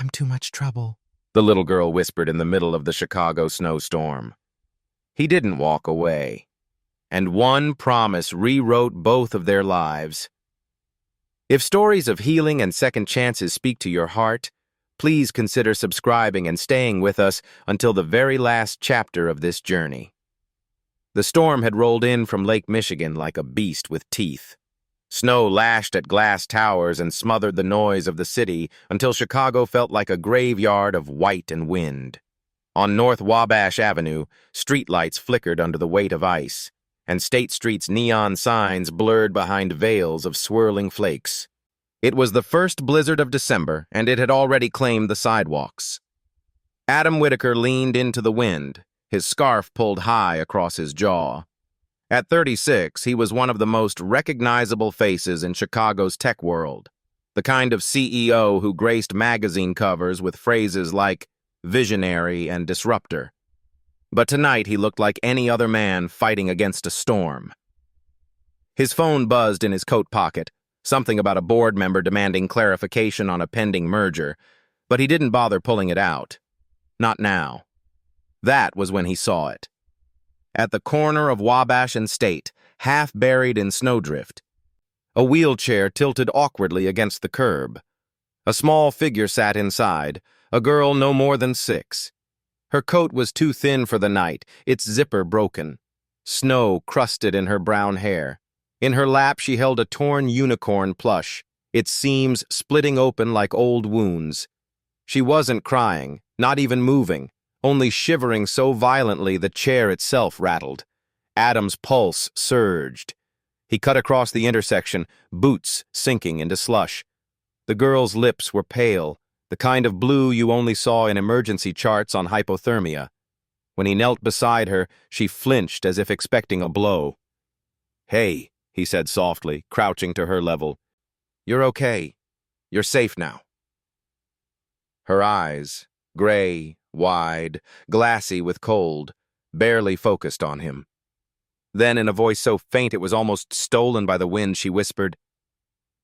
I'm too much trouble, the little girl whispered in the middle of the Chicago snowstorm. He didn't walk away, and one promise rewrote both of their lives. If stories of healing and second chances speak to your heart, please consider subscribing and staying with us until the very last chapter of this journey. The storm had rolled in from Lake Michigan like a beast with teeth. Snow lashed at glass towers and smothered the noise of the city until Chicago felt like a graveyard of white and wind. On North Wabash Avenue, streetlights flickered under the weight of ice, and State Street's neon signs blurred behind veils of swirling flakes. It was the first blizzard of December, and it had already claimed the sidewalks. Adam Whitaker leaned into the wind, his scarf pulled high across his jaw. At 36, he was one of the most recognizable faces in Chicago's tech world, the kind of CEO who graced magazine covers with phrases like visionary and disruptor. But tonight he looked like any other man fighting against a storm. His phone buzzed in his coat pocket, something about a board member demanding clarification on a pending merger, but he didn't bother pulling it out. Not now. That was when he saw it. At the corner of Wabash and State, half buried in snowdrift, a wheelchair tilted awkwardly against the curb. A small figure sat inside, a girl no more than 6. Her coat was too thin for the night, its zipper broken. Snow crusted in her brown hair. In her lap she held a torn unicorn plush, its seams splitting open like old wounds. She wasn't crying, not even moving, only shivering so violently the chair itself rattled. Adam's pulse surged. He cut across the intersection, boots sinking into slush. The girl's lips were pale, the kind of blue you only saw in emergency charts on hypothermia. When he knelt beside her, she flinched as if expecting a blow. "Hey," he said softly, crouching to her level. "You're okay. You're safe now." Her eyes, gray, wide, glassy with cold, barely focused on him. Then, in a voice so faint it was almost stolen by the wind, she whispered,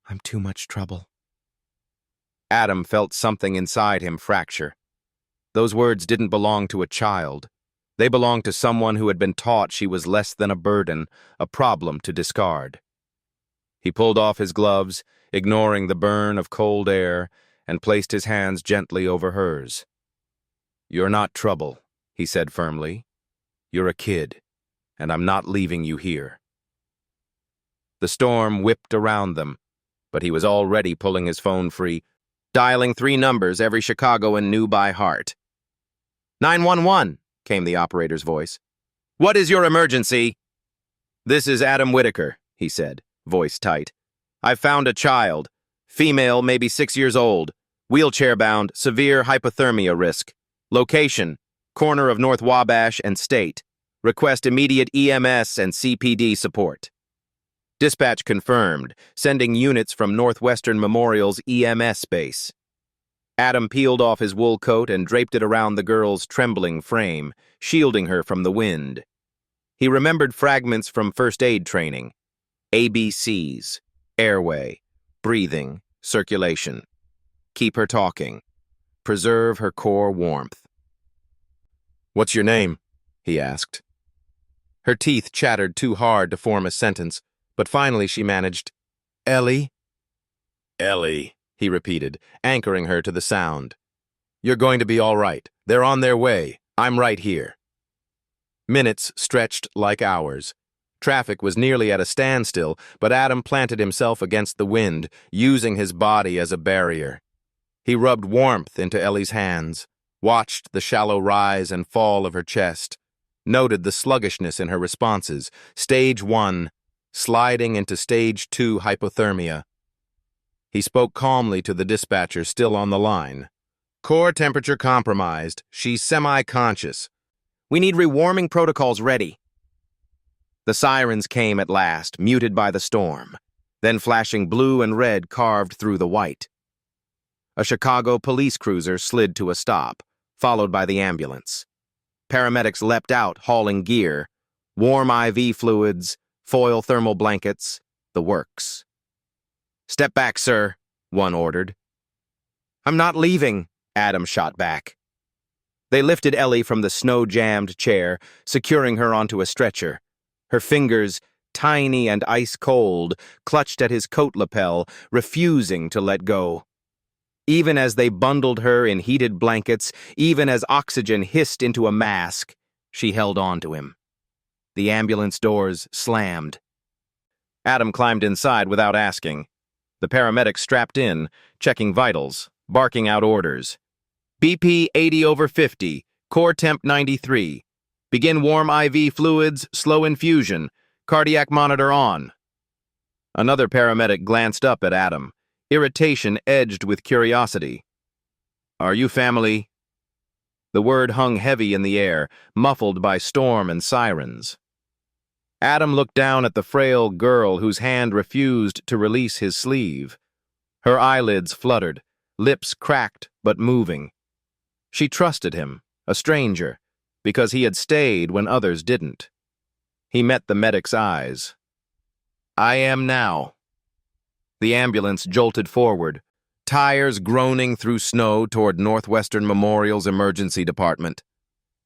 "I'm too much trouble." Adam felt something inside him fracture. Those words didn't belong to a child. They belonged to someone who had been taught she was less than a burden, a problem to discard. He pulled off his gloves, ignoring the burn of cold air, and placed his hands gently over hers. "You're not trouble," he said firmly. "You're a kid, and I'm not leaving you here." The storm whipped around them, but he was already pulling his phone free, dialing 3 numbers every Chicagoan knew by heart. 911, came the operator's voice. "What is your emergency?" "This is Adam Whitaker," he said, voice tight. "I've found a child, female, maybe 6 years old, wheelchair-bound, severe hypothermia risk. Location, corner of North Wabash and State. Request immediate EMS and CPD support." Dispatch confirmed, sending units from Northwestern Memorial's EMS base. Adam peeled off his wool coat and draped it around the girl's trembling frame, shielding her from the wind. He remembered fragments from first aid training. ABCs, airway, breathing, circulation. Keep her talking. Preserve her core warmth. "What's your name?" he asked. Her teeth chattered too hard to form a sentence, but finally she managed, "Ellie?" "Ellie," he repeated, anchoring her to the sound. "You're going to be all right. They're on their way. I'm right here." Minutes stretched like hours. Traffic was nearly at a standstill, but Adam planted himself against the wind, using his body as a barrier. He rubbed warmth into Ellie's hands, watched the shallow rise and fall of her chest, noted the sluggishness in her responses, stage 1, sliding into stage 2 hypothermia. He spoke calmly to the dispatcher still on the line. "Core temperature compromised. She's semi-conscious. We need rewarming protocols ready." The sirens came at last, muted by the storm, then flashing blue and red carved through the white. A Chicago police cruiser slid to a stop, followed by the ambulance. Paramedics leapt out, hauling gear, warm IV fluids, foil thermal blankets, the works. "Step back, sir," one ordered. "I'm not leaving," Adam shot back. They lifted Ellie from the snow-jammed chair, securing her onto a stretcher. Her fingers, tiny and ice-cold, clutched at his coat lapel, refusing to let go. Even as they bundled her in heated blankets, even as oxygen hissed into a mask, she held on to him. The ambulance doors slammed. Adam climbed inside without asking. The paramedics strapped in, checking vitals, barking out orders. BP 80/50, core temp 93. Begin warm IV fluids, slow infusion, cardiac monitor on. Another paramedic glanced up at Adam, irritation edged with curiosity. Are you family? The word hung heavy in the air, muffled by storm and sirens. Adam looked down at the frail girl whose hand refused to release his sleeve. Her eyelids fluttered, lips cracked but moving. She trusted him, a stranger, because he had stayed when others didn't. He met the medic's eyes. I am now. The ambulance jolted forward, tires groaning through snow toward Northwestern Memorial's emergency department.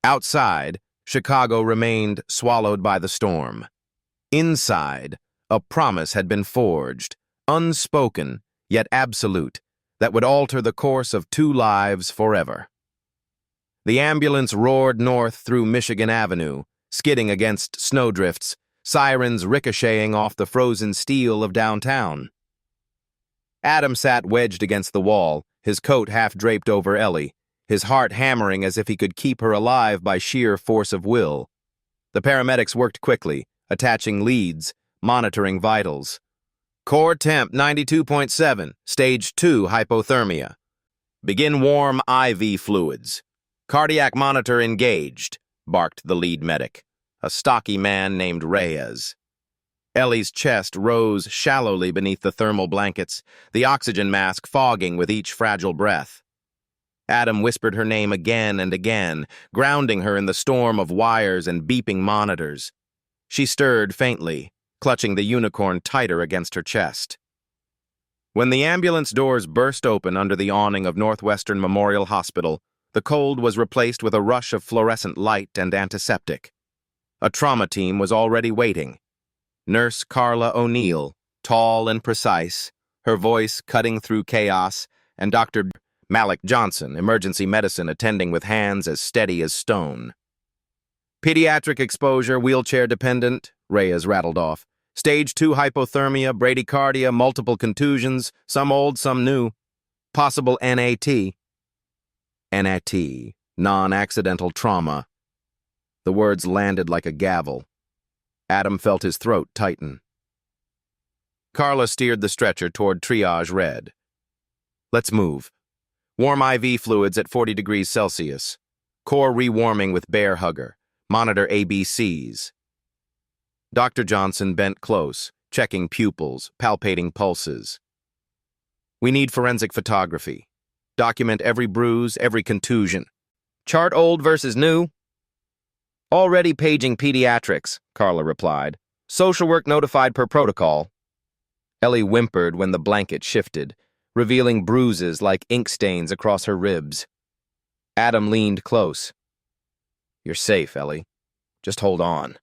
Outside, Chicago remained swallowed by the storm. Inside, a promise had been forged, unspoken, yet absolute, that would alter the course of 2 lives forever. The ambulance roared north through Michigan Avenue, skidding against snowdrifts, sirens ricocheting off the frozen steel of downtown. Adam sat wedged against the wall, his coat half draped over Ellie, his heart hammering as if he could keep her alive by sheer force of will. The paramedics worked quickly, attaching leads, monitoring vitals. Core temp 92.7, stage 2 hypothermia. Begin warm IV fluids. Cardiac monitor engaged, barked the lead medic, a stocky man named Reyes. Ellie's chest rose shallowly beneath the thermal blankets, the oxygen mask fogging with each fragile breath. Adam whispered her name again and again, grounding her in the storm of wires and beeping monitors. She stirred faintly, clutching the unicorn tighter against her chest. When the ambulance doors burst open under the awning of Northwestern Memorial Hospital, the cold was replaced with a rush of fluorescent light and antiseptic. A trauma team was already waiting. Nurse Carla O'Neill, tall and precise, her voice cutting through chaos, and Dr. Malik Johnson, emergency medicine attending with hands as steady as stone. Pediatric exposure, wheelchair dependent, Reyes rattled off. Stage 2 hypothermia, bradycardia, multiple contusions, some old, some new. Possible NAT. NAT, non-accidental trauma. The words landed like a gavel. Adam felt his throat tighten. Carla steered the stretcher toward triage red. Let's move. Warm IV fluids at 40 degrees Celsius. Core rewarming with bear hugger. Monitor ABCs. Dr. Johnson bent close, checking pupils, palpating pulses. We need forensic photography. Document every bruise, every contusion. Chart old versus new? Already paging pediatrics, Carla replied. Social work notified per protocol. Ellie whimpered when the blanket shifted, revealing bruises like ink stains across her ribs. Adam leaned close. You're safe, Ellie. Just hold on.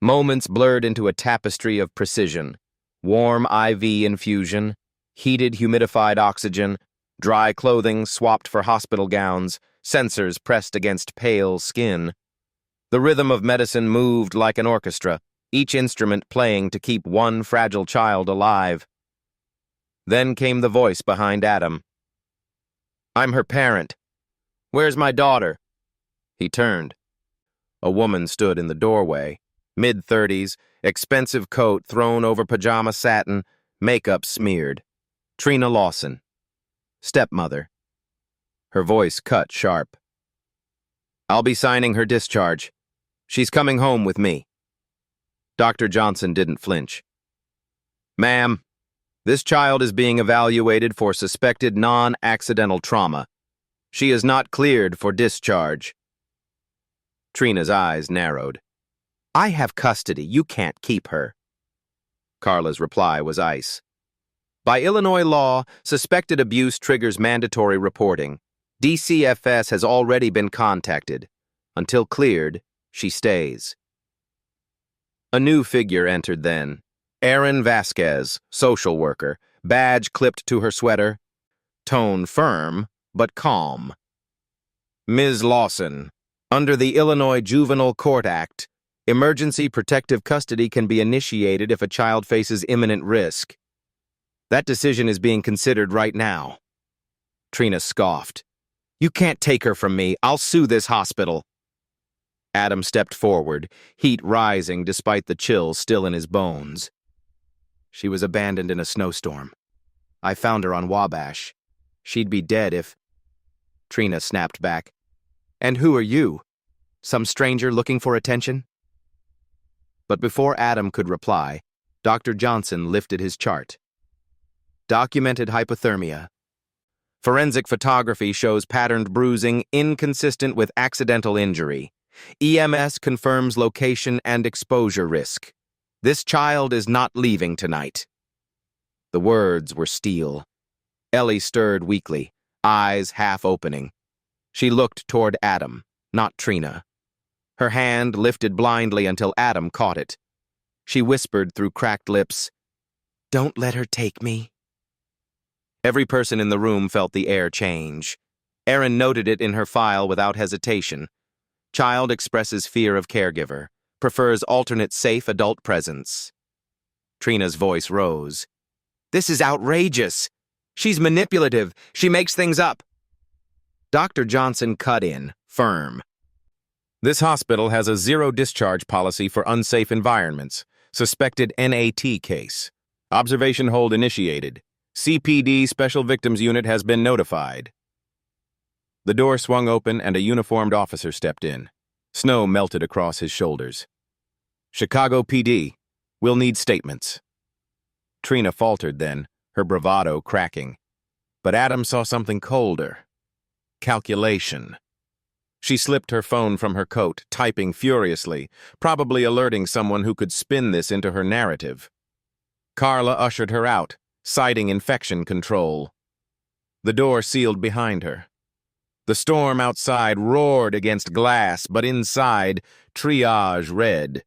Moments blurred into a tapestry of precision. Warm IV infusion, heated humidified oxygen, dry clothing swapped for hospital gowns, sensors pressed against pale skin. The rhythm of medicine moved like an orchestra, each instrument playing to keep one fragile child alive. Then came the voice behind Adam. I'm her parent. Where's my daughter? He turned. A woman stood in the doorway, mid-30s, expensive coat thrown over pajama satin, makeup smeared. Trina Lawson. Stepmother. Her voice cut sharp. I'll be signing her discharge. She's coming home with me. Dr. Johnson didn't flinch. Ma'am, this child is being evaluated for suspected non-accidental trauma. She is not cleared for discharge. Trina's eyes narrowed. I have custody. You can't keep her. Carla's reply was ice. By Illinois law, suspected abuse triggers mandatory reporting. DCFS has already been contacted. Until cleared, she stays. A new figure entered then. Erin Vasquez, social worker, badge clipped to her sweater, tone firm but calm. Ms. Lawson, under the Illinois Juvenile Court Act, emergency protective custody can be initiated if a child faces imminent risk. That decision is being considered right now. Trina scoffed. You can't take her from me. I'll sue this hospital. Adam stepped forward, heat rising despite the chill still in his bones. She was abandoned in a snowstorm. I found her on Wabash. She'd be dead if... Trina snapped back. And who are you? Some stranger looking for attention? But before Adam could reply, Dr. Johnson lifted his chart. Documented hypothermia. Forensic photography shows patterned bruising inconsistent with accidental injury. EMS confirms location and exposure risk. This child is not leaving tonight. The words were steel. Ellie stirred weakly, eyes half opening. She looked toward Adam, not Trina. Her hand lifted blindly until Adam caught it. She whispered through cracked lips, "Don't let her take me." Every person in the room felt the air change. Erin noted it in her file without hesitation. Child expresses fear of caregiver, prefers alternate safe adult presence. Trina's voice rose. This is outrageous. She's manipulative. She makes things up. Dr. Johnson cut in, firm. This hospital has a zero-discharge policy for unsafe environments. Suspected NAT case. Observation hold initiated. CPD Special Victims Unit has been notified. The door swung open and a uniformed officer stepped in. Snow melted across his shoulders. Chicago PD, we'll need statements. Trina faltered then, her bravado cracking. But Adam saw something colder. Calculation. She slipped her phone from her coat, typing furiously, probably alerting someone who could spin this into her narrative. Carla ushered her out, citing infection control. The door sealed behind her. The storm outside roared against glass, but inside, triage read.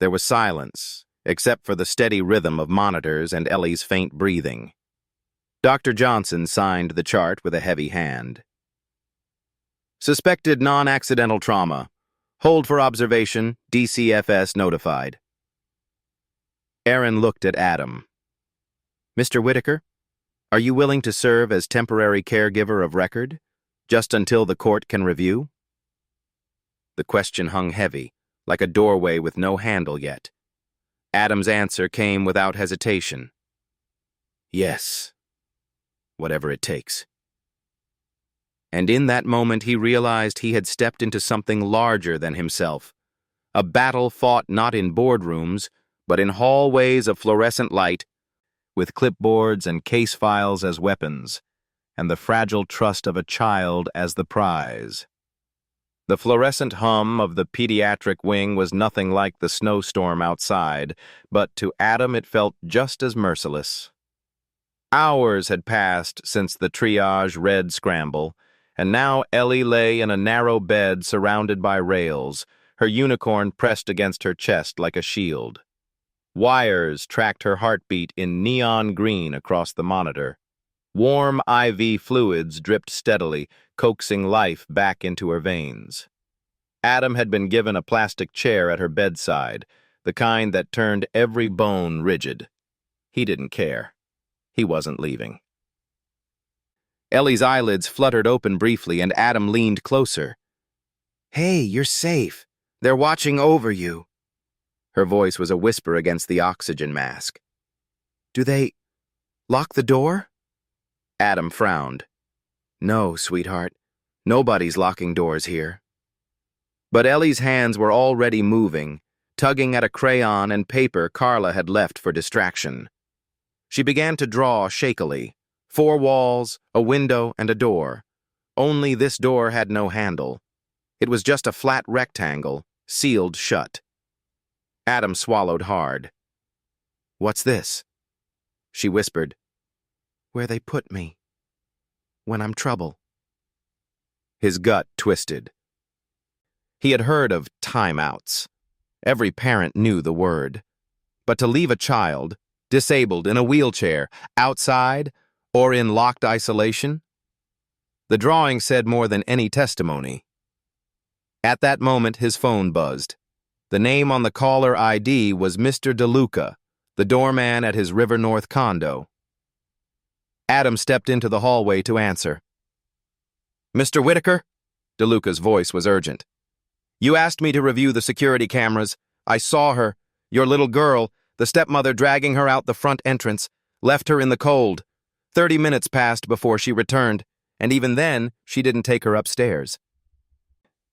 There was silence, except for the steady rhythm of monitors and Ellie's faint breathing. Dr. Johnson signed the chart with a heavy hand. Suspected non-accidental trauma. Hold for observation, DCFS notified. Erin looked at Adam. Mr. Whitaker, are you willing to serve as temporary caregiver of record, just until the court can review? The question hung heavy, like a doorway with no handle yet. Adam's answer came without hesitation. Yes, whatever it takes. And in that moment he realized he had stepped into something larger than himself, a battle fought not in boardrooms, but in hallways of fluorescent light, with clipboards and case files as weapons, and the fragile trust of a child as the prize. The fluorescent hum of the pediatric wing was nothing like the snowstorm outside, but to Adam it felt just as merciless. Hours had passed since the triage red scramble, and now Ellie lay in a narrow bed surrounded by rails, her unicorn pressed against her chest like a shield. Wires tracked her heartbeat in neon green across the monitor. Warm IV fluids dripped steadily, coaxing life back into her veins. Adam had been given a plastic chair at her bedside, the kind that turned every bone rigid. He didn't care. He wasn't leaving. Ellie's eyelids fluttered open briefly, and Adam leaned closer. Hey, you're safe. They're watching over you. Her voice was a whisper against the oxygen mask. Do they lock the door? Adam frowned. No, sweetheart. Nobody's locking doors here. But Ellie's hands were already moving, tugging at a crayon and paper Carla had left for distraction. She began to draw shakily. 4 walls, a window, and a door. Only this door had no handle. It was just a flat rectangle, sealed shut. Adam swallowed hard. What's this? She whispered. where they put me when I'm trouble. His gut twisted. He had heard of timeouts. Every parent knew the word. But to leave a child, disabled in a wheelchair, outside, or in locked isolation? The drawing said more than any testimony. At that moment, his phone buzzed. The name on the caller ID was Mr. DeLuca, the doorman at his River North condo. Adam stepped into the hallway to answer. "Mr. Whitaker?" DeLuca's voice was urgent. "You asked me to review the security cameras. I saw her, your little girl, the stepmother dragging her out the front entrance, left her in the cold. 30 minutes passed before she returned, and even then, she didn't take her upstairs.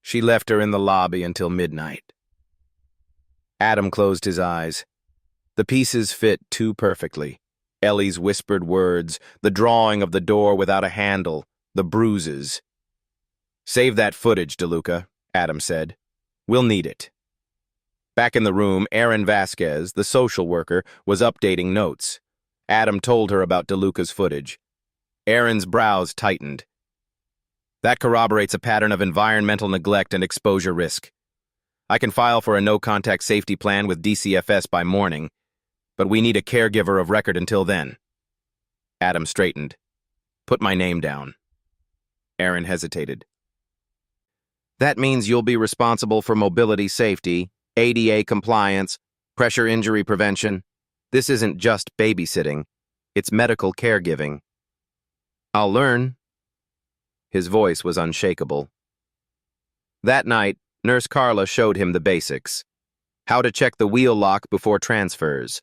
She left her in the lobby until midnight." Adam closed his eyes. The pieces fit too perfectly. Ellie's whispered words, the drawing of the door without a handle, the bruises. "Save that footage, DeLuca," Adam said. "We'll need it." Back in the room, Erin Vasquez, the social worker, was updating notes. Adam told her about DeLuca's footage. Erin's brows tightened. "That corroborates a pattern of environmental neglect and exposure risk. I can file for a no-contact safety plan with DCFS by morning, but we need a caregiver of record until then." Adam straightened. "Put my name down." Erin hesitated. "That means you'll be responsible for mobility safety, ADA compliance, pressure injury prevention. This isn't just babysitting. It's medical caregiving." "I'll learn." His voice was unshakable. That night, Nurse Carla showed him the basics. How to check the wheel lock before transfers.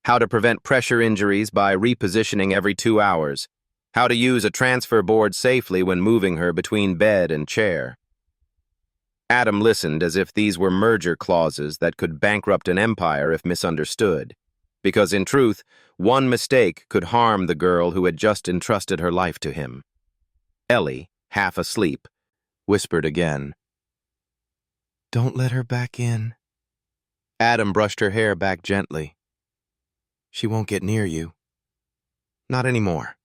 How to prevent pressure injuries by repositioning every 2 hours. How to use a transfer board safely when moving her between bed and chair. Adam listened as if these were merger clauses that could bankrupt an empire if misunderstood. Because in truth, one mistake could harm the girl who had just entrusted her life to him. Ellie, half asleep, whispered again. "Don't let her back in." Adam brushed her hair back gently. "She won't get near you. Not anymore."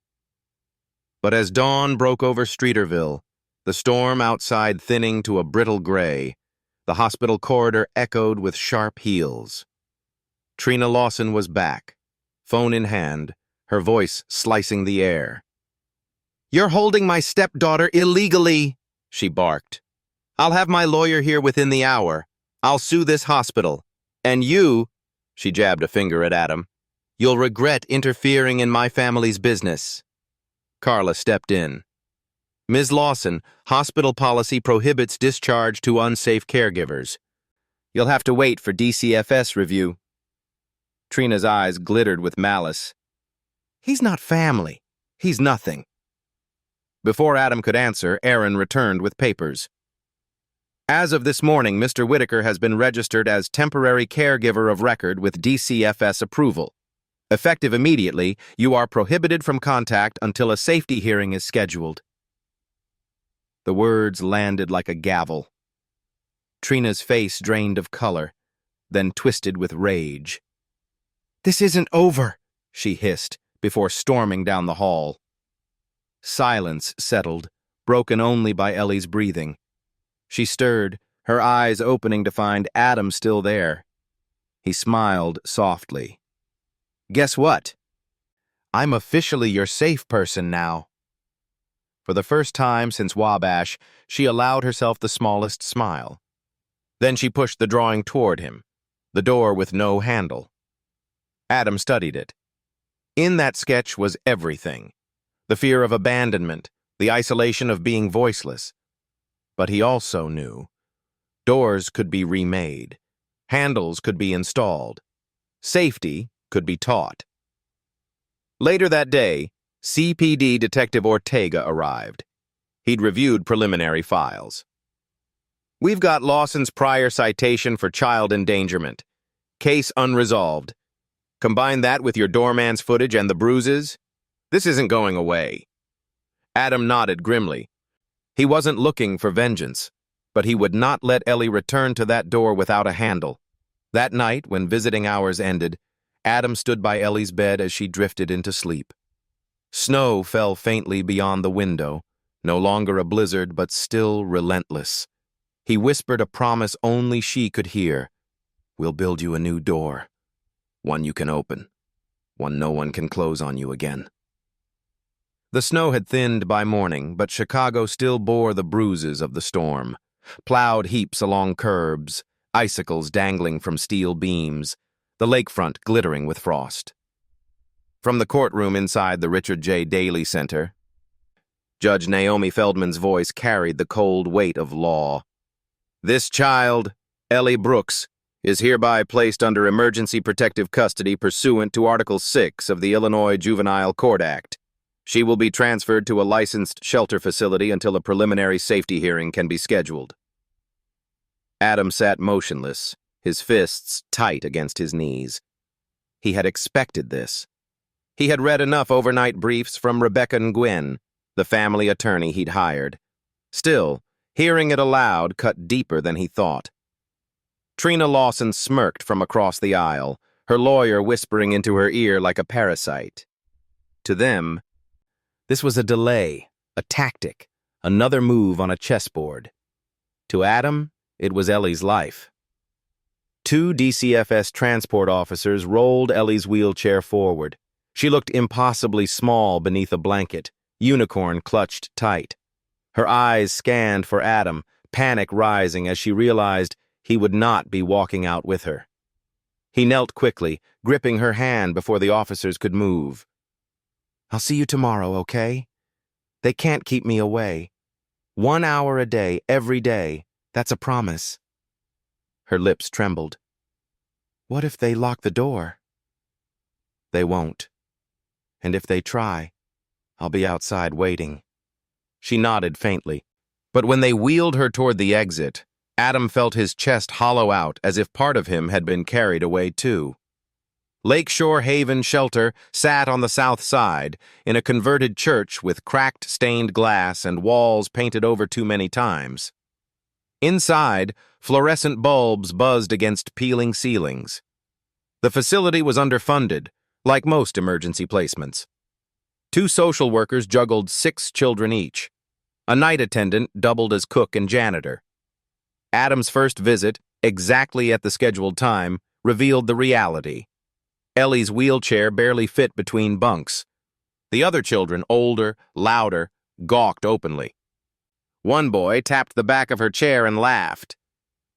But as dawn broke over Streeterville, the storm outside thinning to a brittle gray, the hospital corridor echoed with sharp heels. Trina Lawson was back, phone in hand, her voice slicing the air. "You're holding my stepdaughter illegally," she barked. "I'll have my lawyer here within the hour. I'll sue this hospital. And you," she jabbed a finger at Adam, "you'll regret interfering in my family's business." Carla stepped in. "Ms. Lawson, hospital policy prohibits discharge to unsafe caregivers. You'll have to wait for DCFS review." Trina's eyes glittered with malice. "He's not family. He's nothing." Before Adam could answer, Erin returned with papers. "As of this morning, Mr. Whitaker has been registered as temporary caregiver of record with DCFS approval. Effective immediately, you are prohibited from contact until a safety hearing is scheduled." The words landed like a gavel. Trina's face drained of color, then twisted with rage. "This isn't over," she hissed, before storming down the hall. Silence settled, broken only by Ellie's breathing. She stirred, her eyes opening to find Adam still there. He smiled softly. "Guess what? I'm officially your safe person now." For the first time since Wabash, she allowed herself the smallest smile. Then she pushed the drawing toward him, the door with no handle. Adam studied it. In that sketch was everything. The fear of abandonment, the isolation of being voiceless. But he also knew. Doors could be remade. Handles could be installed. Safety could be taught. Later that day, CPD Detective Ortega arrived. He'd reviewed preliminary files. "We've got Lawson's prior citation for child endangerment. Case unresolved. Combine that with your doorman's footage and the bruises. This isn't going away." Adam nodded grimly. He wasn't looking for vengeance, but he would not let Ellie return to that door without a handle. That night, when visiting hours ended, Adam stood by Ellie's bed as she drifted into sleep. Snow fell faintly beyond the window, no longer a blizzard but still relentless. He whispered a promise only she could hear. "We'll build you a new door. One you can open. One no one can close on you again." The snow had thinned by morning, but Chicago still bore the bruises of the storm. Plowed heaps along curbs, icicles dangling from steel beams, the lakefront glittering with frost. From the courtroom inside the Richard J. Daley Center, Judge Naomi Feldman's voice carried the cold weight of law. "This child, Ellie Brooks, is hereby placed under emergency protective custody pursuant to Article 6 of the Illinois Juvenile Court Act. She will be transferred to a licensed shelter facility until a preliminary safety hearing can be scheduled." Adam sat motionless, his fists tight against his knees. He had expected this. He had read enough overnight briefs from Rebecca Nguyen, the family attorney he'd hired. Still, hearing it aloud cut deeper than he thought. Trina Lawson smirked from across the aisle, her lawyer whispering into her ear like a parasite. To them, this was a delay, a tactic, another move on a chessboard. To Adam, it was Ellie's life. Two DCFS transport officers rolled Ellie's wheelchair forward. She looked impossibly small beneath a blanket, unicorn clutched tight. Her eyes scanned for Adam, panic rising as she realized he would not be walking out with her. He knelt quickly, gripping her hand before the officers could move. "I'll see you tomorrow, okay? They can't keep me away. 1 hour a day, every day. That's a promise." Her lips trembled. "What if they lock the door?" "They won't. And if they try, I'll be outside waiting." She nodded faintly. But when they wheeled her toward the exit, Adam felt his chest hollow out as if part of him had been carried away too. Lakeshore Haven Shelter sat on the south side, in a converted church with cracked stained glass and walls painted over too many times. Inside, fluorescent bulbs buzzed against peeling ceilings. The facility was underfunded, like most emergency placements. 2 social workers juggled 6 children each. A night attendant doubled as cook and janitor. Adam's first visit, exactly at the scheduled time, revealed the reality. Ellie's wheelchair barely fit between bunks. The other children, older, louder, gawked openly. One boy tapped the back of her chair and laughed.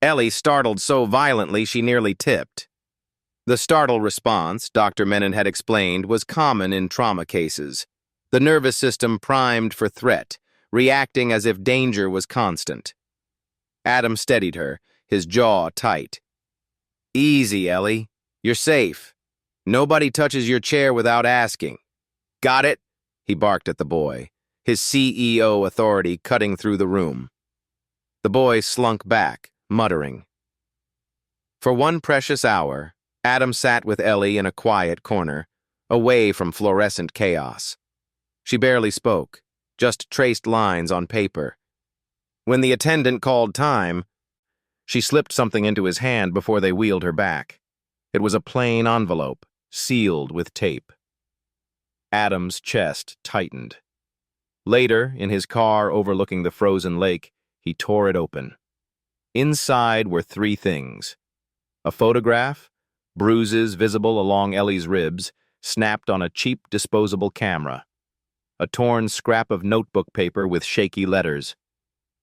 Ellie startled so violently she nearly tipped. The startle response, Dr. Menon had explained, was common in trauma cases. The nervous system primed for threat, reacting as if danger was constant. Adam steadied her, his jaw tight. "Easy, Ellie. You're safe. Nobody touches your chair without asking. Got it?" he barked at the boy, his CEO authority cutting through the room. The boy slunk back, muttering. For one precious hour, Adam sat with Ellie in a quiet corner, away from fluorescent chaos. She barely spoke, just traced lines on paper. When the attendant called time, she slipped something into his hand before they wheeled her back. It was a plain envelope, sealed with tape. Adam's chest tightened. Later, in his car overlooking the frozen lake, he tore it open. Inside were 3 things: a photograph, bruises visible along Ellie's ribs, snapped on a cheap disposable camera, a torn scrap of notebook paper with shaky letters,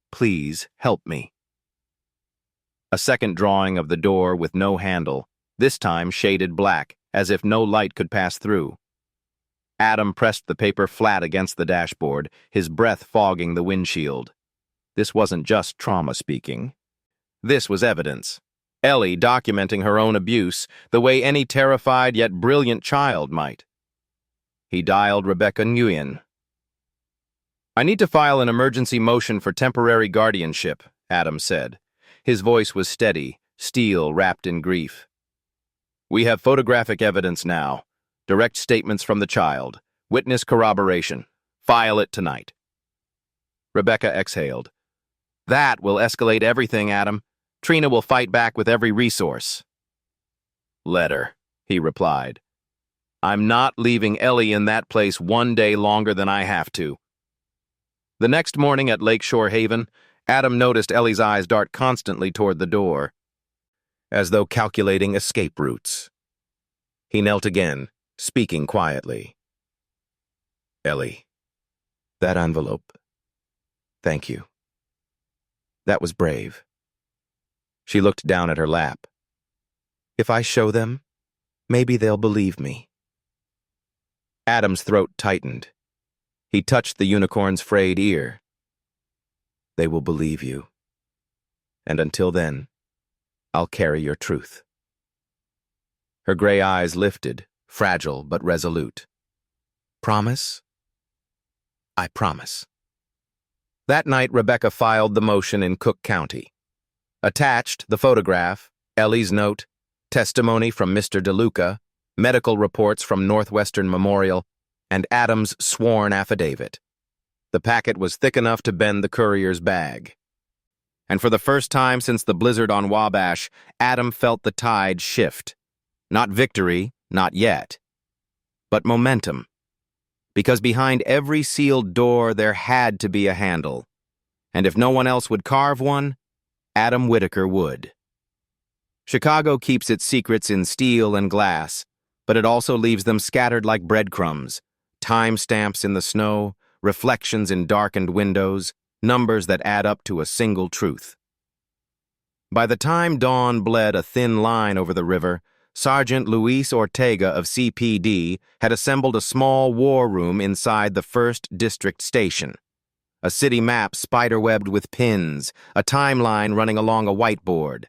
"Please help me." A second drawing of the door with no handle, this time shaded black, as if no light could pass through. Adam pressed the paper flat against the dashboard, his breath fogging the windshield. This wasn't just trauma speaking. This was evidence. Ellie documenting her own abuse the way any terrified yet brilliant child might. He dialed Rebecca Nguyen. "I need to file an emergency motion for temporary guardianship," Adam said. His voice was steady, steel wrapped in grief. "We have photographic evidence now. Direct statements from the child. Witness corroboration. File it tonight." Rebecca exhaled. "That will escalate everything, Adam. Trina will fight back with every resource." "Let her," he replied. I'm not leaving Ellie in that place one day longer than I have to. The next morning at Lakeshore Haven, Adam noticed Ellie's eyes dart constantly toward the door, as though calculating escape routes. He knelt again, speaking quietly. Ellie, that envelope. Thank you. That was brave. She looked down at her lap. If I show them, maybe they'll believe me. Adam's throat tightened. He touched the unicorn's frayed ear. They will believe you. And until then, I'll carry your truth. Her gray eyes lifted, fragile but resolute. Promise? I promise. That night, Rebecca filed the motion in Cook County. Attached, the photograph, Ellie's note, testimony from Mr. DeLuca, medical reports from Northwestern Memorial, and Adam's sworn affidavit. The packet was thick enough to bend the courier's bag. And for the first time since the blizzard on Wabash, Adam felt the tide shift. Not victory, not yet, but momentum. Because behind every sealed door there had to be a handle. And if no one else would carve one, Adam Whitaker would. Chicago keeps its secrets in steel and glass, but it also leaves them scattered like breadcrumbs, timestamps in the snow, reflections in darkened windows, numbers that add up to a single truth. By the time dawn bled a thin line over the river, Sergeant Luis Ortega of CPD had assembled a small war room inside the 1st District Station. A city map spiderwebbed with pins, a timeline running along a whiteboard.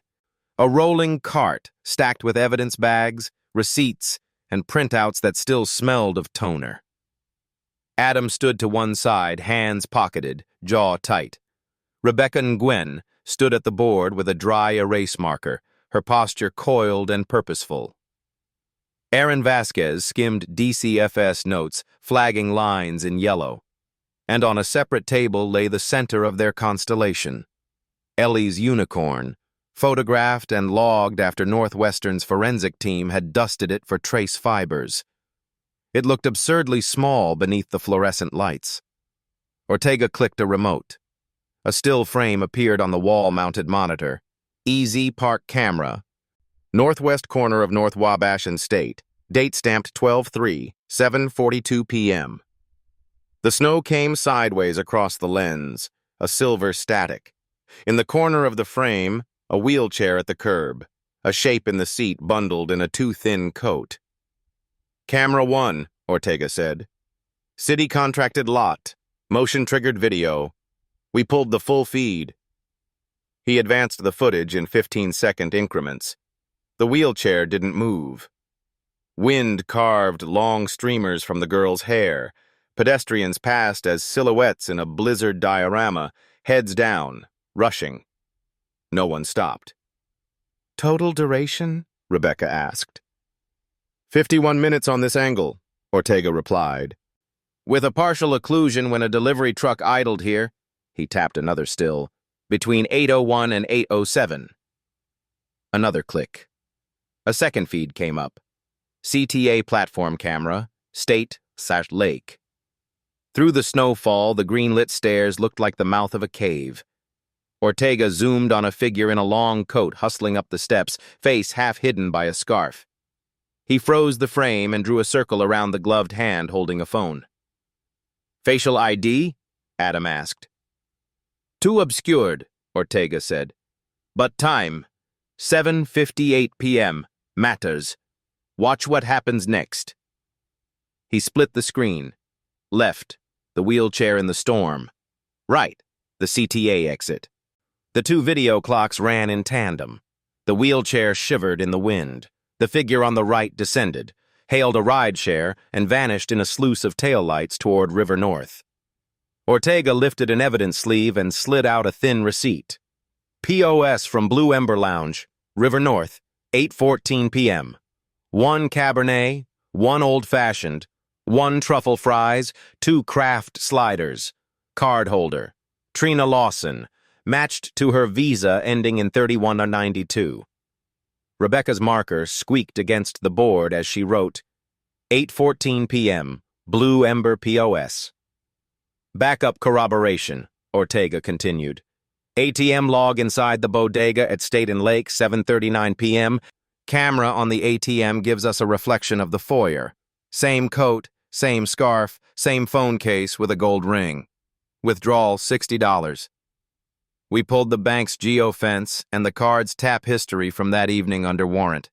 A rolling cart stacked with evidence bags, receipts, and printouts that still smelled of toner. Adam stood to one side, hands pocketed, jaw tight. Rebecca Nguyen stood at the board with a dry erase marker, her posture coiled and purposeful. Aaron Vasquez skimmed DCFS notes, flagging lines in yellow. And on a separate table lay the center of their constellation, Ellie's unicorn, photographed and logged after Northwestern's forensic team had dusted it for trace fibers. It looked absurdly small beneath the fluorescent lights. Ortega clicked a remote. A still frame appeared on the wall-mounted monitor. Easy Park Camera. Northwest corner of North Wabash and State. Date stamped 12/3, 7:42 p.m. The snow came sideways across the lens, a silver static. In the corner of the frame, a wheelchair at the curb, a shape in the seat bundled in a too-thin coat. Camera 1, Ortega said. City contracted lot. Motion-triggered video. We pulled the full feed. He advanced the footage in 15-second increments. The wheelchair didn't move. Wind carved long streamers from the girl's hair. Pedestrians passed as silhouettes in a blizzard diorama, heads down, rushing. No one stopped. Total duration? Rebecca asked. 51 minutes on this angle, Ortega replied. With a partial occlusion when a delivery truck idled here, he tapped another still, between 8:01 and 8:07. Another click. A second feed came up. CTA platform camera, state/lake. Through the snowfall, the green-lit stairs looked like the mouth of a cave. Ortega zoomed on a figure in a long coat hustling up the steps, face half hidden by a scarf. He froze the frame and drew a circle around the gloved hand holding a phone. Facial ID? Adam asked. Too obscured, Ortega said. But time, 7:58 p.m., matters. Watch what happens next. He split the screen. Left, the wheelchair in the storm. Right, the CTA exit. The two video clocks ran in tandem. The wheelchair shivered in the wind. The figure on the right descended, hailed a rideshare, and vanished in a sluice of taillights toward River North. Ortega lifted an evidence sleeve and slid out a thin receipt. POS from Blue Ember Lounge, River North, 8:14 p.m. 1 Cabernet, 1 old-fashioned, 1 truffle fries, 2 Kraft sliders. Card holder, Trina Lawson, matched to her visa ending in 3192. Rebecca's marker squeaked against the board as she wrote, 8:14 p.m., Blue Ember POS. Backup corroboration, Ortega continued. ATM log inside the bodega at State and Lake, 7:39 p.m. Camera on the ATM gives us a reflection of the foyer. Same coat, same scarf, same phone case with a gold ring. Withdrawal, $60. We pulled the bank's geofence and the card's tap history from that evening under warrant.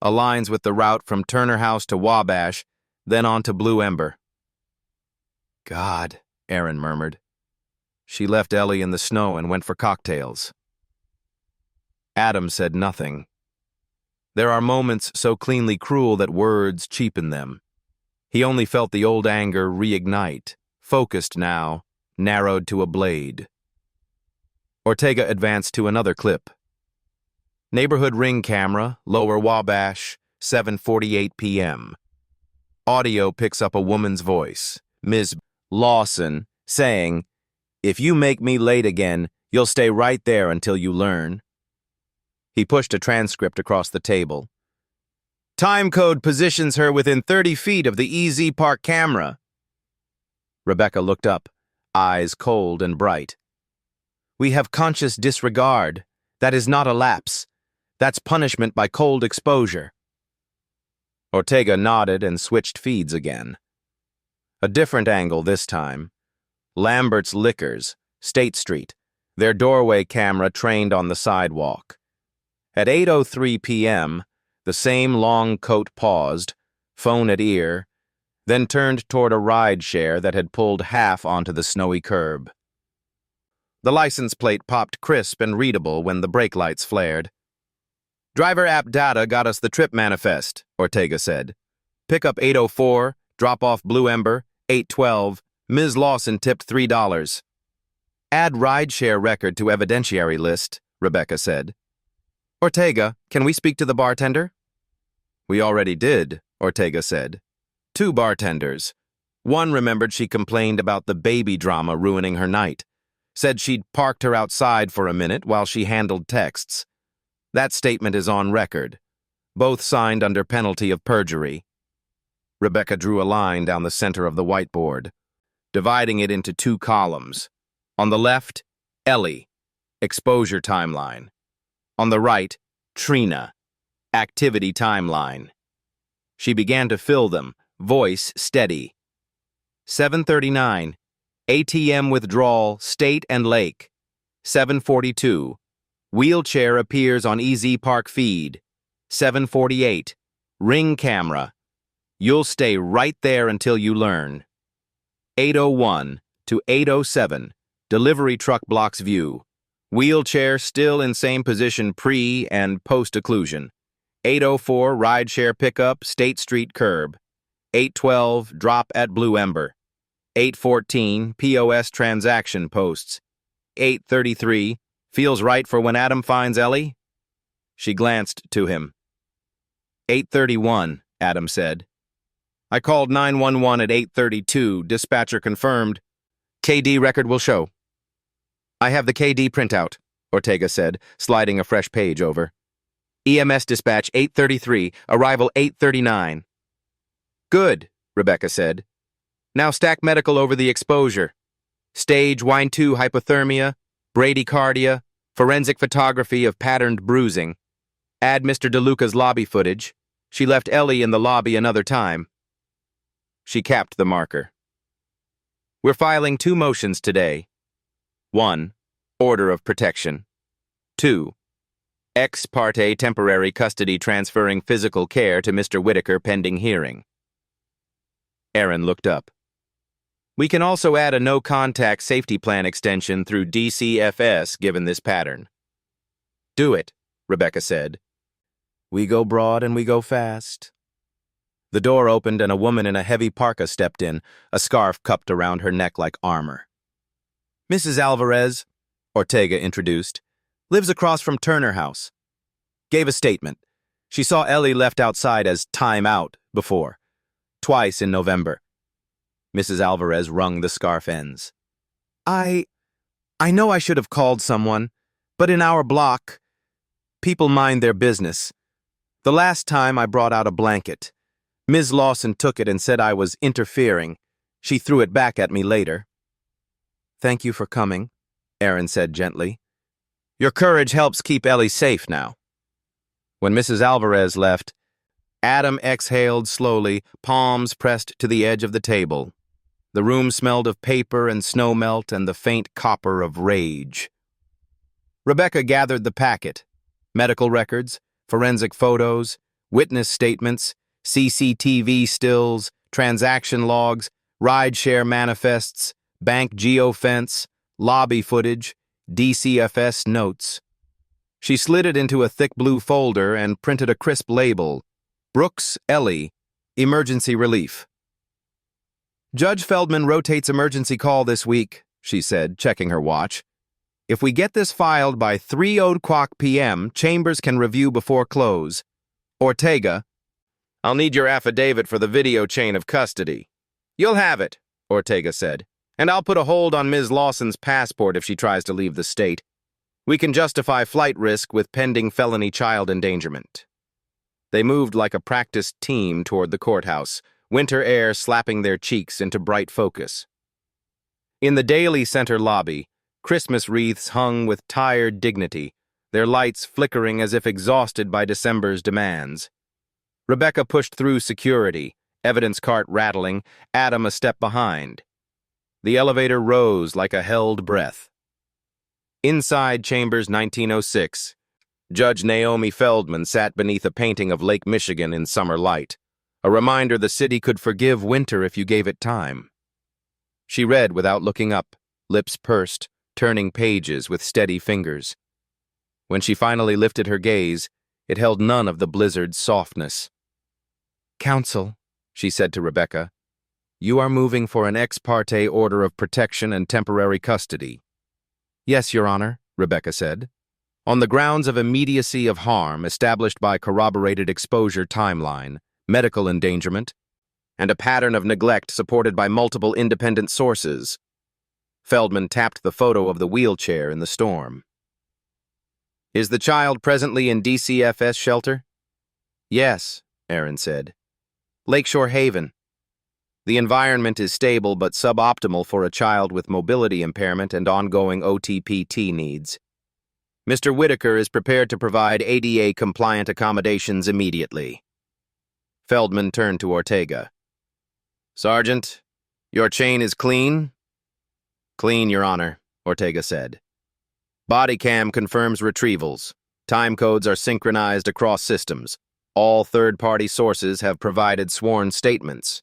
Aligns with the route from Turner House to Wabash, then on to Blue Ember. God, Aaron murmured. She left Ellie in the snow and went for cocktails. Adam said nothing. There are moments so cleanly cruel that words cheapen them. He only felt the old anger reignite, focused now, narrowed to a blade. Ortega advanced to another clip. Neighborhood ring camera, Lower Wabash, 7:48 p.m. Audio picks up a woman's voice, Ms. Lawson, saying, "If you make me late again, you'll stay right there until you learn." He pushed a transcript across the table. Time code positions her within 30 feet of the EZ Park camera. Rebecca looked up, eyes cold and bright. We have conscious disregard. That is not a lapse. That's punishment by cold exposure. Ortega nodded and switched feeds again. A different angle this time. Lambert's Liquors, State Street, their doorway camera trained on the sidewalk. At 8:03 p.m., the same long coat paused, phone at ear, then turned toward a ride share that had pulled half onto the snowy curb. The license plate popped crisp and readable when the brake lights flared. Driver app data got us the trip manifest, Ortega said. Pickup 8:04, drop off Blue Ember, 8:12, Ms. Lawson tipped $3. Add rideshare record to evidentiary list, Rebecca said. Ortega, can we speak to the bartender? We already did, Ortega said. 2 bartenders. One remembered she complained about the baby drama ruining her night. Said she'd parked her outside for a minute while she handled texts. That statement is on record. Both signed under penalty of perjury. Rebecca drew a line down the center of the whiteboard, dividing it into 2 columns. On the left, Ellie, exposure timeline. On the right, Trina, activity timeline. She began to fill them, voice steady. 7:39, ATM withdrawal, State and Lake. 7:42, wheelchair appears on EZ Park feed. 7:48, ring camera. You'll stay right there until you learn. 8:01 to 8:07, delivery truck blocks view. Wheelchair still in same position pre- and post-occlusion. 8:04, rideshare pickup, State Street curb. 8:12, drop at Blue Ember. 8:14, POS transaction posts. 8:33, feels right for when Adam finds Ellie? She glanced to him. 8:31, Adam said. I called 911 at 8:32, dispatcher confirmed. KD record will show. I have the KD printout, Ortega said, sliding a fresh page over. EMS dispatch 8:33, arrival 8:39. Good, Rebecca said. Now stack medical over the exposure. Stage wine 2 hypothermia, bradycardia, forensic photography of patterned bruising. Add Mr. DeLuca's lobby footage. She left Ellie in the lobby another time. She capped the marker. We're filing 2 motions today. 1. Order of protection. 2. Ex parte temporary custody transferring physical care to Mr. Whitaker pending hearing. Aaron looked up. We can also add a no-contact safety plan extension through DCFS given this pattern. Do it, Rebecca said. We go broad and we go fast. The door opened and a woman in a heavy parka stepped in, a scarf cupped around her neck like armor. Mrs. Alvarez, Ortega introduced, lives across from Turner House. Gave a statement. She saw Ellie left outside as time out before, twice in November. Mrs. Alvarez wrung the scarf ends. I know I should have called someone, but in our block, people mind their business. The last time I brought out a blanket. Ms. Lawson took it and said I was interfering. She threw it back at me later. Thank you for coming, Aaron said gently. Your courage helps keep Ellie safe now. When Mrs. Alvarez left, Adam exhaled slowly, palms pressed to the edge of the table. The room smelled of paper and snowmelt and the faint copper of rage. Rebecca gathered the packet: medical records, forensic photos, witness statements, CCTV stills, transaction logs, rideshare manifests, bank geofence, lobby footage, DCFS notes. She slid it into a thick blue folder and printed a crisp label: Brooks, Ellie, Emergency Relief. Judge Feldman rotates emergency call this week, she said, checking her watch. If we get this filed by 3:00 p.m., Chambers can review before close. Ortega, I'll need your affidavit for the video chain of custody. You'll have it, Ortega said, and I'll put a hold on Ms. Lawson's passport if she tries to leave the state. We can justify flight risk with pending felony child endangerment. They moved like a practiced team toward the courthouse, winter air slapping their cheeks into bright focus. In the Daily Center lobby, Christmas wreaths hung with tired dignity, their lights flickering as if exhausted by December's demands. Rebecca pushed through security, evidence cart rattling, Adam a step behind. The elevator rose like a held breath. Inside Chambers 1906, Judge Naomi Feldman sat beneath a painting of Lake Michigan in summer light, a reminder the city could forgive winter if you gave it time. She read without looking up, lips pursed, turning pages with steady fingers. When she finally lifted her gaze, it held none of the blizzard's softness. Counsel, she said to Rebecca, you are moving for an ex parte order of protection and temporary custody. Yes, Your Honor, Rebecca said. On the grounds of immediacy of harm established by corroborated exposure timeline, medical endangerment, and a pattern of neglect supported by multiple independent sources. Feldman tapped the photo of the wheelchair in the storm. Is the child presently in DCFS shelter? Yes, Aaron said. Lakeshore Haven. The environment is stable but suboptimal for a child with mobility impairment and ongoing OTPT needs. Mr. Whitaker is prepared to provide ADA-compliant accommodations immediately. Feldman turned to Ortega. Sergeant, your chain is clean? Clean, Your Honor, Ortega said. Body cam confirms retrievals. Time codes are synchronized across systems. All third-party sources have provided sworn statements.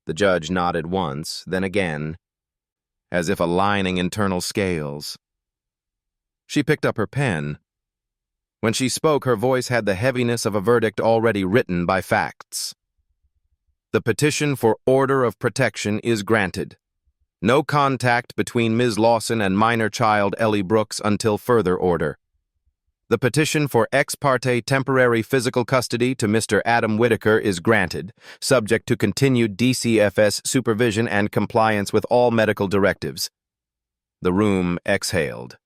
The judge nodded once, then again, as if aligning internal scales. She picked up her pen. When she spoke, her voice had the heaviness of a verdict already written by facts. The petition for order of protection is granted. No contact between Ms. Lawson and minor child Ellie Brooks until further order. The petition for ex parte temporary physical custody to Mr. Adam Whitaker is granted, subject to continued DCFS supervision and compliance with all medical directives. The room exhaled.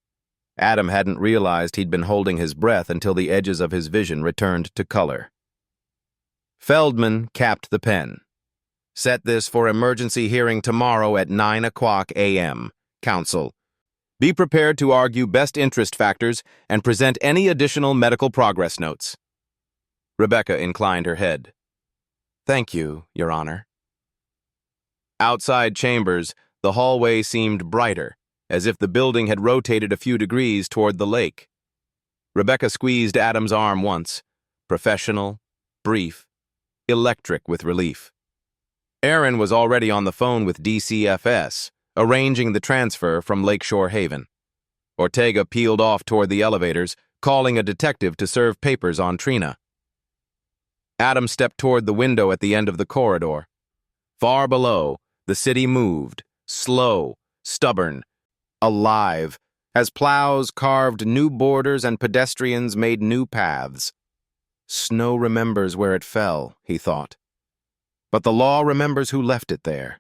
Adam hadn't realized he'd been holding his breath until the edges of his vision returned to color. Feldman capped the pen. Set this for emergency hearing tomorrow at 9:00 a.m. Counsel. Be prepared to argue best interest factors and present any additional medical progress notes. Rebecca inclined her head. Thank you, Your Honor. Outside Chambers, the hallway seemed brighter, as if the building had rotated a few degrees toward the lake. Rebecca squeezed Adam's arm once, professional, brief, electric with relief. Aaron was already on the phone with DCFS, arranging the transfer from Lakeshore Haven. Ortega peeled off toward the elevators, calling a detective to serve papers on Trina. Adam stepped toward the window at the end of the corridor. Far below, the city moved, slow, stubborn, alive, as plows carved new borders and pedestrians made new paths. Snow remembers where it fell, he thought. But the law remembers who left it there.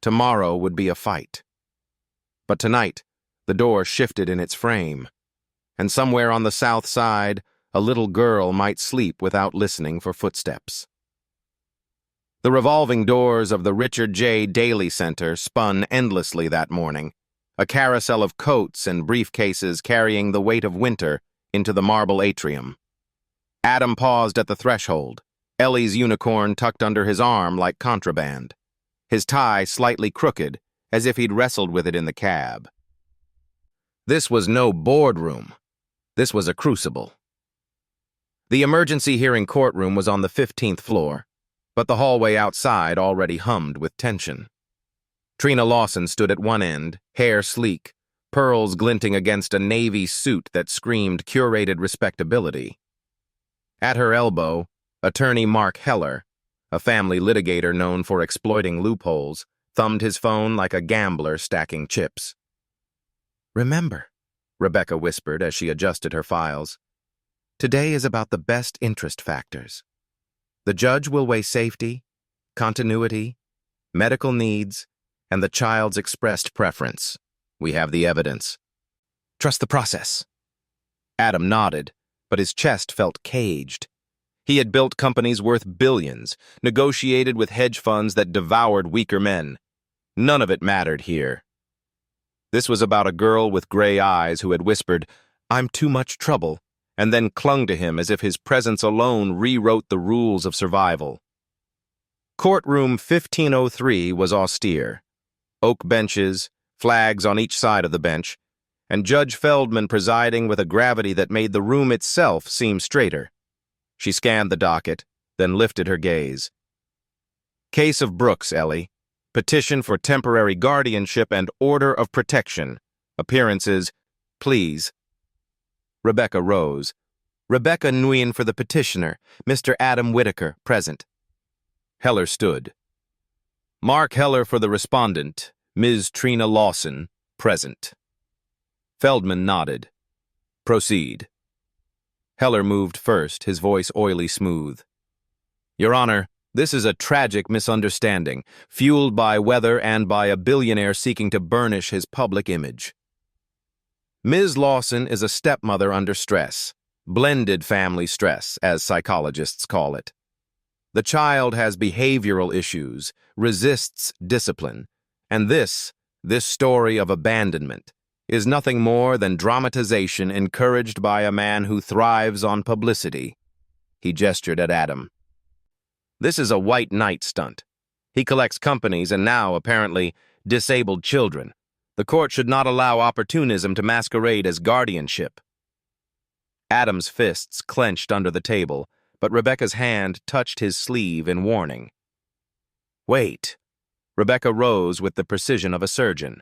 Tomorrow would be a fight. But tonight, the door shifted in its frame, and somewhere on the south side, a little girl might sleep without listening for footsteps. The revolving doors of the Richard J. Daley Center spun endlessly that morning, a carousel of coats and briefcases carrying the weight of winter into the marble atrium. Adam paused at the threshold, Ellie's unicorn tucked under his arm like contraband, his tie slightly crooked, as if he'd wrestled with it in the cab. This was no boardroom. This was a crucible. The emergency hearing courtroom was on the 15th floor, but the hallway outside already hummed with tension. Trina Lawson stood at one end, hair sleek, pearls glinting against a navy suit that screamed curated respectability. At her elbow, attorney Mark Heller, a family litigator known for exploiting loopholes, thumbed his phone like a gambler stacking chips. "Remember," Rebecca whispered as she adjusted her files, "today is about the best interest factors. The judge will weigh safety, continuity, medical needs, and the child's expressed preference. We have the evidence. Trust the process." Adam nodded, but his chest felt caged. He had built companies worth billions, negotiated with hedge funds that devoured weaker men. None of it mattered here. This was about a girl with gray eyes who had whispered, "I'm too much trouble," and then clung to him as if his presence alone rewrote the rules of survival. Courtroom 1503 was austere. Oak benches, flags on each side of the bench, and Judge Feldman presiding with a gravity that made the room itself seem straighter. She scanned the docket, then lifted her gaze. "Case of Brooks, Ellie. Petition for temporary guardianship and order of protection. Appearances, please." Rebecca rose. "Rebecca Nguyen for the petitioner. Mr. Adam Whitaker, present." Heller stood. "Mark Heller for the respondent. Ms. Trina Lawson, present." Feldman nodded. "Proceed." Heller moved first, his voice oily smooth. "Your Honor, this is a tragic misunderstanding, fueled by weather and by a billionaire seeking to burnish his public image. Ms. Lawson is a stepmother under stress, blended family stress, as psychologists call it. The child has behavioral issues, resists discipline, and this story of abandonment, is nothing more than dramatization encouraged by a man who thrives on publicity." He gestured at Adam. "This is a white knight stunt. He collects companies and now, apparently, disabled children. The court should not allow opportunism to masquerade as guardianship." Adam's fists clenched under the table, but Rebecca's hand touched his sleeve in warning. "Wait." Rebecca rose with the precision of a surgeon.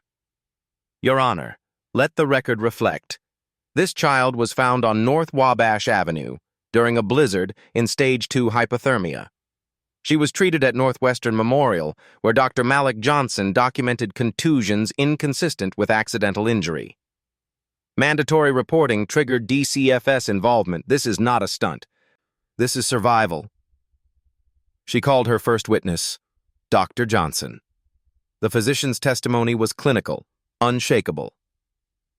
"Your Honor, let the record reflect. This child was found on North Wabash Avenue during a blizzard in stage 2 hypothermia. She was treated at Northwestern Memorial, where Dr. Malik Johnson documented contusions inconsistent with accidental injury. Mandatory reporting triggered DCFS involvement. This is not a stunt. This is survival." She called her first witness, Dr. Johnson. The physician's testimony was clinical, unshakable.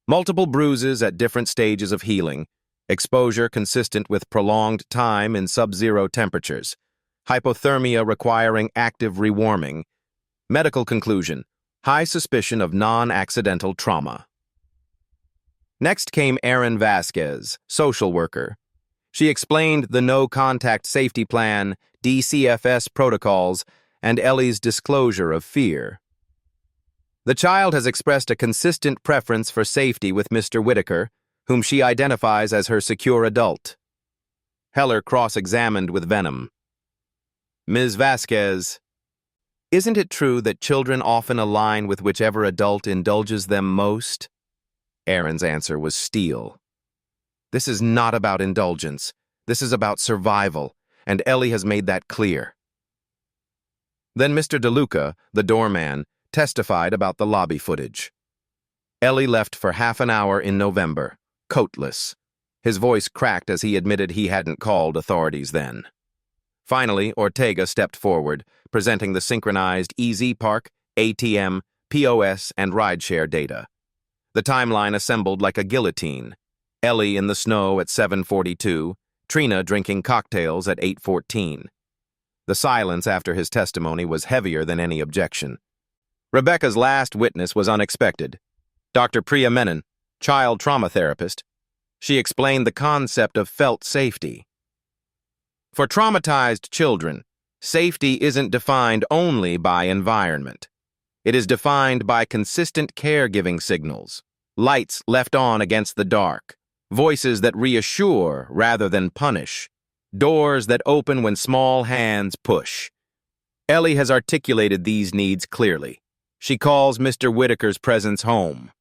Multiple bruises at different stages of healing, exposure consistent with prolonged time in sub-zero temperatures, hypothermia requiring active rewarming. Medical conclusion, high suspicion of non-accidental trauma. Next came Erin Vasquez, social worker. She explained the no-contact safety plan, DCFS protocols, and Ellie's disclosure of fear. "The child has expressed a consistent preference for safety with Mr. Whitaker, whom she identifies as her secure adult." Heller cross-examined with venom. "Ms. Vasquez, isn't it true that children often align with whichever adult indulges them most?" Erin's answer was steel. "This is not about indulgence. This is about survival, and Ellie has made that clear." Then Mr. DeLuca, the doorman, testified about the lobby footage. Ellie left for half an hour in November, coatless. His voice cracked as he admitted he hadn't called authorities then. Finally, Ortega stepped forward, presenting the synchronized EZ Park, ATM, POS, and rideshare data. The timeline assembled like a guillotine. Ellie in the snow at 7:42, Trina drinking cocktails at 8:14. The silence after his testimony was heavier than any objection. Rebecca's last witness was unexpected. Dr. Priya Menon, child trauma therapist. She explained the concept of felt safety. For traumatized children, safety isn't defined only by environment. It is defined by consistent caregiving signals, lights left on against the dark, voices that reassure rather than punish, doors that open when small hands push. Ellie has articulated these needs clearly. She calls Mr. Whitaker's presence home.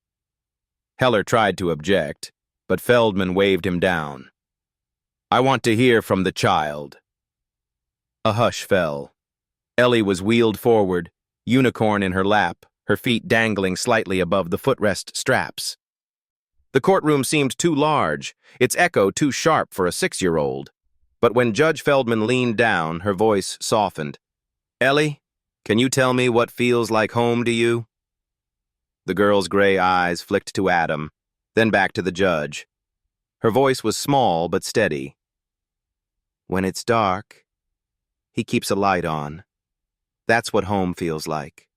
Heller tried to object, but Feldman waved him down. I want to hear from the child. A hush fell. Ellie was wheeled forward, unicorn in her lap, her feet dangling slightly above the footrest straps. The courtroom seemed too large, its echo too sharp for a 6-year-old. But when Judge Feldman leaned down, her voice softened. Ellie, can you tell me what feels like home to you? The girl's gray eyes flicked to Adam, then back to the judge. Her voice was small but steady. When it's dark, he keeps a light on. That's what home feels like.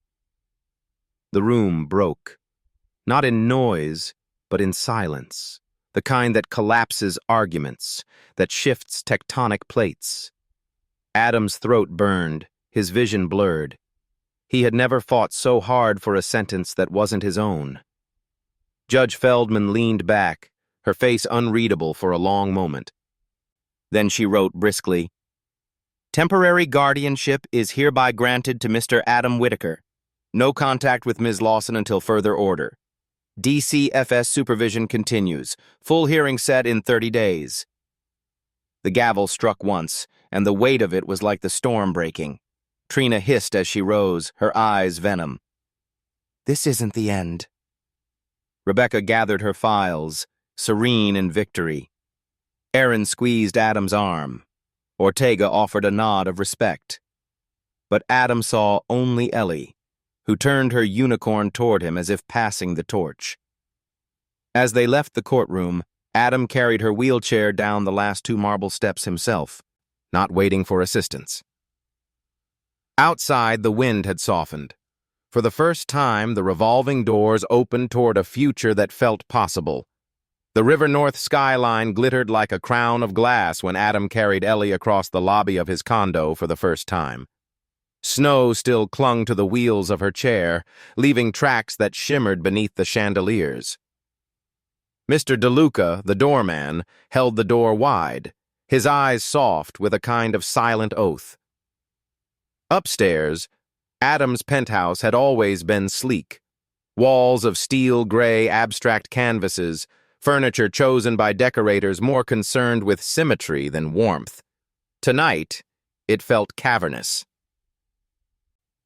The room broke, not in noise, but in silence, the kind that collapses arguments, that shifts tectonic plates. Adam's throat burned, his vision blurred. He had never fought so hard for a sentence that wasn't his own. Judge Feldman leaned back, her face unreadable for a long moment. Then she wrote briskly, Temporary guardianship is hereby granted to Mr. Adam Whitaker. No contact with Ms. Lawson until further order. DCFS supervision continues. Full hearing set in 30 days. The gavel struck once, and the weight of it was like the storm breaking. Trina hissed as she rose, her eyes venom. This isn't the end. Rebecca gathered her files, serene in victory. Aaron squeezed Adam's arm. Ortega offered a nod of respect. But Adam saw only Ellie, who turned her unicorn toward him as if passing the torch. As they left the courtroom, Adam carried her wheelchair down the last 2 marble steps himself, not waiting for assistance. Outside, the wind had softened. For the first time, the revolving doors opened toward a future that felt possible. The River North skyline glittered like a crown of glass when Adam carried Ellie across the lobby of his condo for the first time. Snow still clung to the wheels of her chair, leaving tracks that shimmered beneath the chandeliers. Mr. DeLuca, the doorman, held the door wide, his eyes soft with a kind of silent oath. Upstairs, Adam's penthouse had always been sleek. Walls of steel gray abstract canvases, furniture chosen by decorators more concerned with symmetry than warmth. Tonight, it felt cavernous.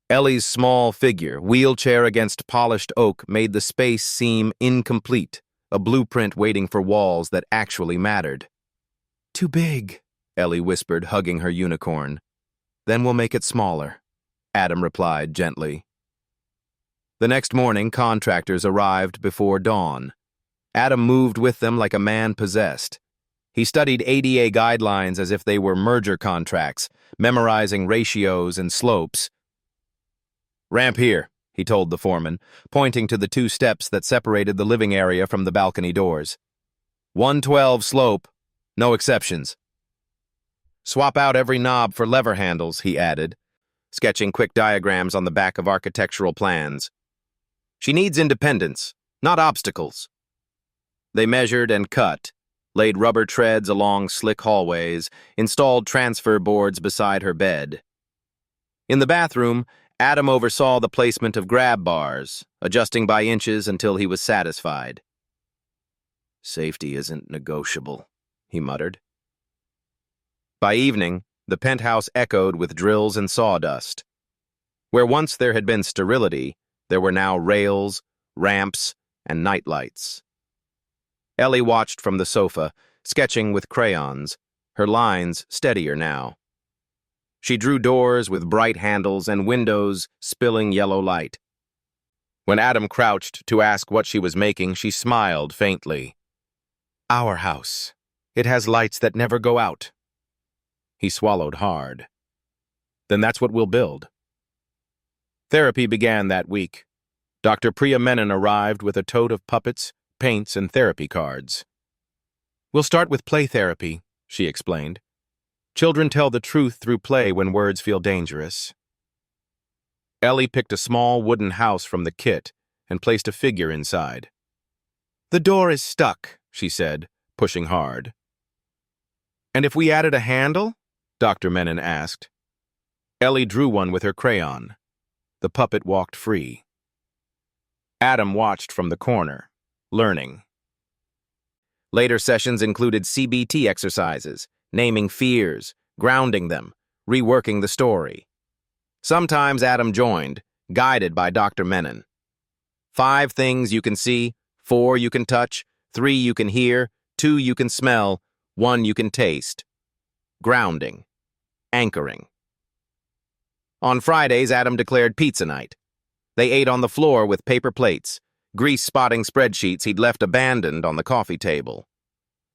Ellie's small figure, wheelchair against polished oak, made the space seem incomplete, a blueprint waiting for walls that actually mattered. Too big, Ellie whispered, hugging her unicorn. Then we'll make it smaller, Adam replied gently. The next morning, contractors arrived before dawn. Adam moved with them like a man possessed. He studied ADA guidelines as if they were merger contracts, memorizing ratios and slopes. Ramp here, he told the foreman, pointing to the 2 steps that separated the living area from the balcony doors. 112 slope, no exceptions. Swap out every knob for lever handles, he added, sketching quick diagrams on the back of architectural plans. She needs independence, not obstacles. They measured and cut, laid rubber treads along slick hallways, installed transfer boards beside her bed. In the bathroom, Adam oversaw the placement of grab bars, adjusting by inches until he was satisfied. Safety isn't negotiable, he muttered. By evening, the penthouse echoed with drills and sawdust. Where once there had been sterility, there were now rails, ramps, and nightlights. Ellie watched from the sofa, sketching with crayons, her lines steadier now. She drew doors with bright handles and windows spilling yellow light. When Adam crouched to ask what she was making, she smiled faintly. Our house. It has lights that never go out. He swallowed hard. Then that's what we'll build. Therapy began that week. Dr. Priya Menon arrived with a tote of puppets, paints, and therapy cards. We'll start with play therapy, she explained. Children tell the truth through play when words feel dangerous. Ellie picked a small wooden house from the kit and placed a figure inside. The door is stuck, she said, pushing hard. And if we added a handle? Dr. Menon asked. Ellie drew one with her crayon. The puppet walked free. Adam watched from the corner, learning. Later sessions included CBT exercises, naming fears, grounding them, reworking the story. Sometimes Adam joined, guided by Dr. Menon. 5 things you can see, 4 you can touch, 3 you can hear, 2 you can smell, 1 you can taste. Grounding. Anchoring. On Fridays, Adam declared pizza night. They ate on the floor with paper plates, grease-spotting spreadsheets he'd left abandoned on the coffee table.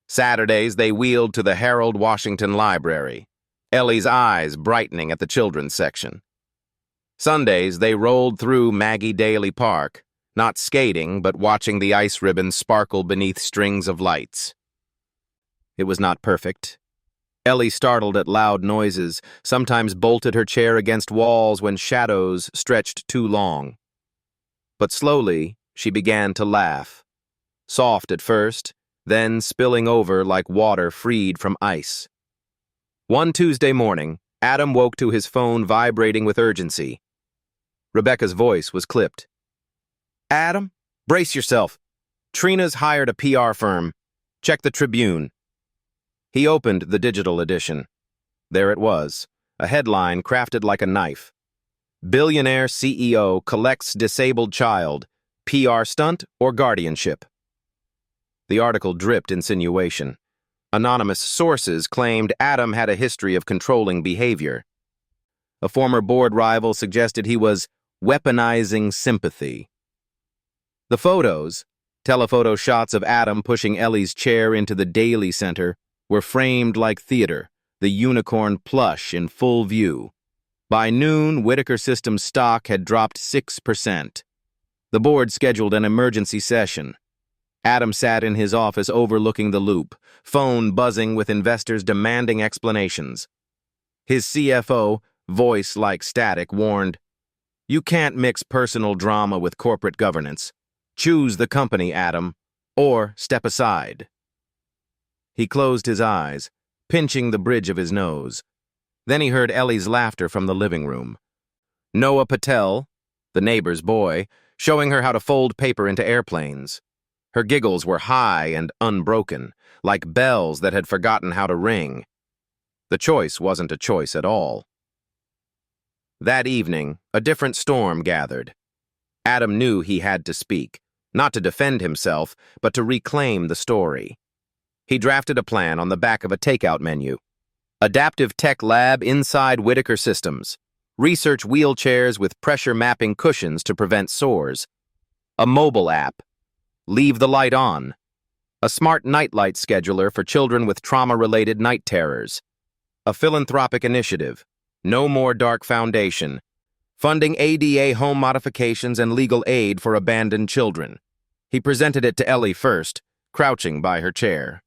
Saturdays, they wheeled to the Harold Washington Library, Ellie's eyes brightening at the children's section. Sundays, they rolled through Maggie Daly Park, not skating, but watching the ice ribbon sparkle beneath strings of lights. It was not perfect. Ellie startled at loud noises, sometimes bolted her chair against walls when shadows stretched too long. But slowly, she began to laugh. Soft at first, then spilling over like water freed from ice. One Tuesday morning, Adam woke to his phone vibrating with urgency. Rebecca's voice was clipped. Adam, brace yourself. Trina's hired a PR firm. Check the Tribune. He opened the digital edition. There it was, a headline crafted like a knife. Billionaire CEO collects disabled child, PR stunt or guardianship. The article dripped insinuation. Anonymous sources claimed Adam had a history of controlling behavior. A former board rival suggested he was weaponizing sympathy. The photos, telephoto shots of Adam pushing Ellie's chair into the Daly Center, were framed like theater, the unicorn plush in full view. By noon, Whitaker Systems stock had dropped 6%. The board scheduled an emergency session. Adam sat in his office overlooking the loop, phone buzzing with investors demanding explanations. His CFO, voice like static, warned, "You can't mix personal drama with corporate governance. Choose the company, Adam, or step aside." He closed his eyes, pinching the bridge of his nose. Then he heard Ellie's laughter from the living room. Noah Patel, the neighbor's boy, showing her how to fold paper into airplanes. Her giggles were high and unbroken, like bells that had forgotten how to ring. The choice wasn't a choice at all. That evening, a different storm gathered. Adam knew he had to speak, not to defend himself, but to reclaim the story. He drafted a plan on the back of a takeout menu. Adaptive Tech Lab inside Whitaker Systems. Research wheelchairs with pressure mapping cushions to prevent sores. A mobile app. Leave the light on. A smart nightlight scheduler for children with trauma-related night terrors. A philanthropic initiative. No More Dark Foundation. Funding ADA home modifications and legal aid for abandoned children. He presented it to Ellie first, crouching by her chair.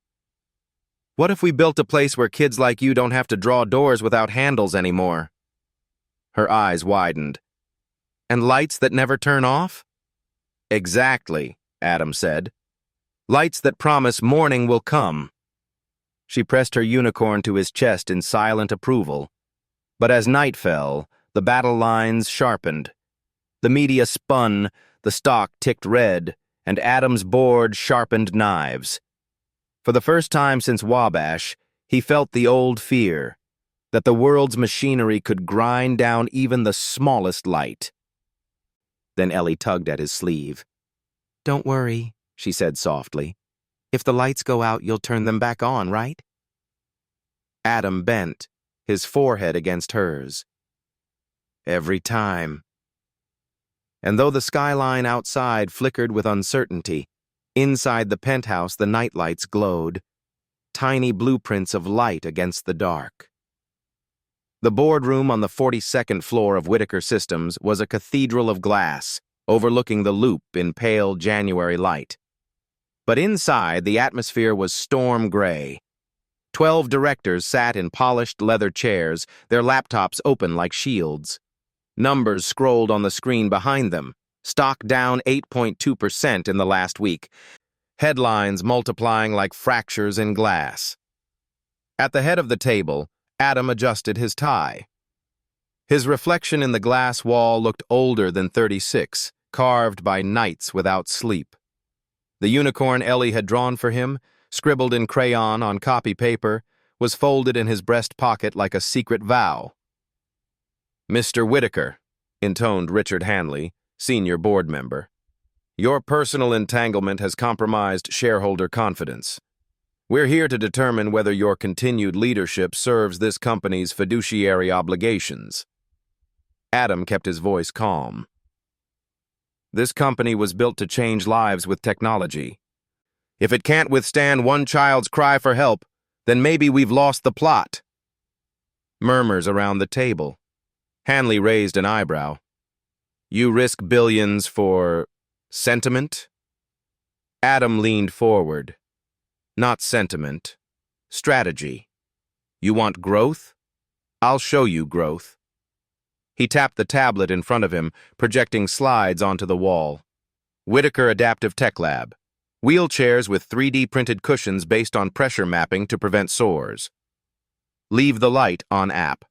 What if we built a place where kids like you don't have to draw doors without handles anymore? Her eyes widened. And lights that never turn off? Exactly, Adam said. Lights that promise morning will come. She pressed her unicorn to his chest in silent approval. But as night fell, the battle lines sharpened. The media spun, the stock ticked red, and Adam's board sharpened knives. For the first time since Wabash, he felt the old fear, that the world's machinery could grind down even the smallest light. Then Ellie tugged at his sleeve. Don't worry, she said softly. If the lights go out, you'll turn them back on, right? Adam bent, his forehead against hers. Every time. And though the skyline outside flickered with uncertainty, inside the penthouse the nightlights glowed, tiny blueprints of light against the dark. The boardroom on the 42nd floor of Whitaker Systems was a cathedral of glass, overlooking the Loop in pale January light. But inside, the atmosphere was storm gray. 12 directors sat in polished leather chairs, their laptops open like shields. Numbers scrolled on the screen behind them. Stock down 8.2% in the last week. Headlines multiplying like fractures in glass. At the head of the table, Adam adjusted his tie. His reflection in the glass wall looked older than 36, carved by nights without sleep. The unicorn Ellie had drawn for him, scribbled in crayon on copy paper, was folded in his breast pocket like a secret vow. "Mr. Whitaker," intoned Richard Hanley, senior board member, "your personal entanglement has compromised shareholder confidence. We're here to determine whether your continued leadership serves this company's fiduciary obligations." Adam kept his voice calm. "This company was built to change lives with technology. If it can't withstand one child's cry for help, then maybe we've lost the plot." Murmurs around the table. Hanley raised an eyebrow. "You risk billions for sentiment?" Adam leaned forward. "Not sentiment. Strategy. You want growth? I'll show you growth." He tapped the tablet in front of him, projecting slides onto the wall. Whitaker Adaptive Tech Lab. Wheelchairs with 3D printed cushions based on pressure mapping to prevent sores. Leave the light on app.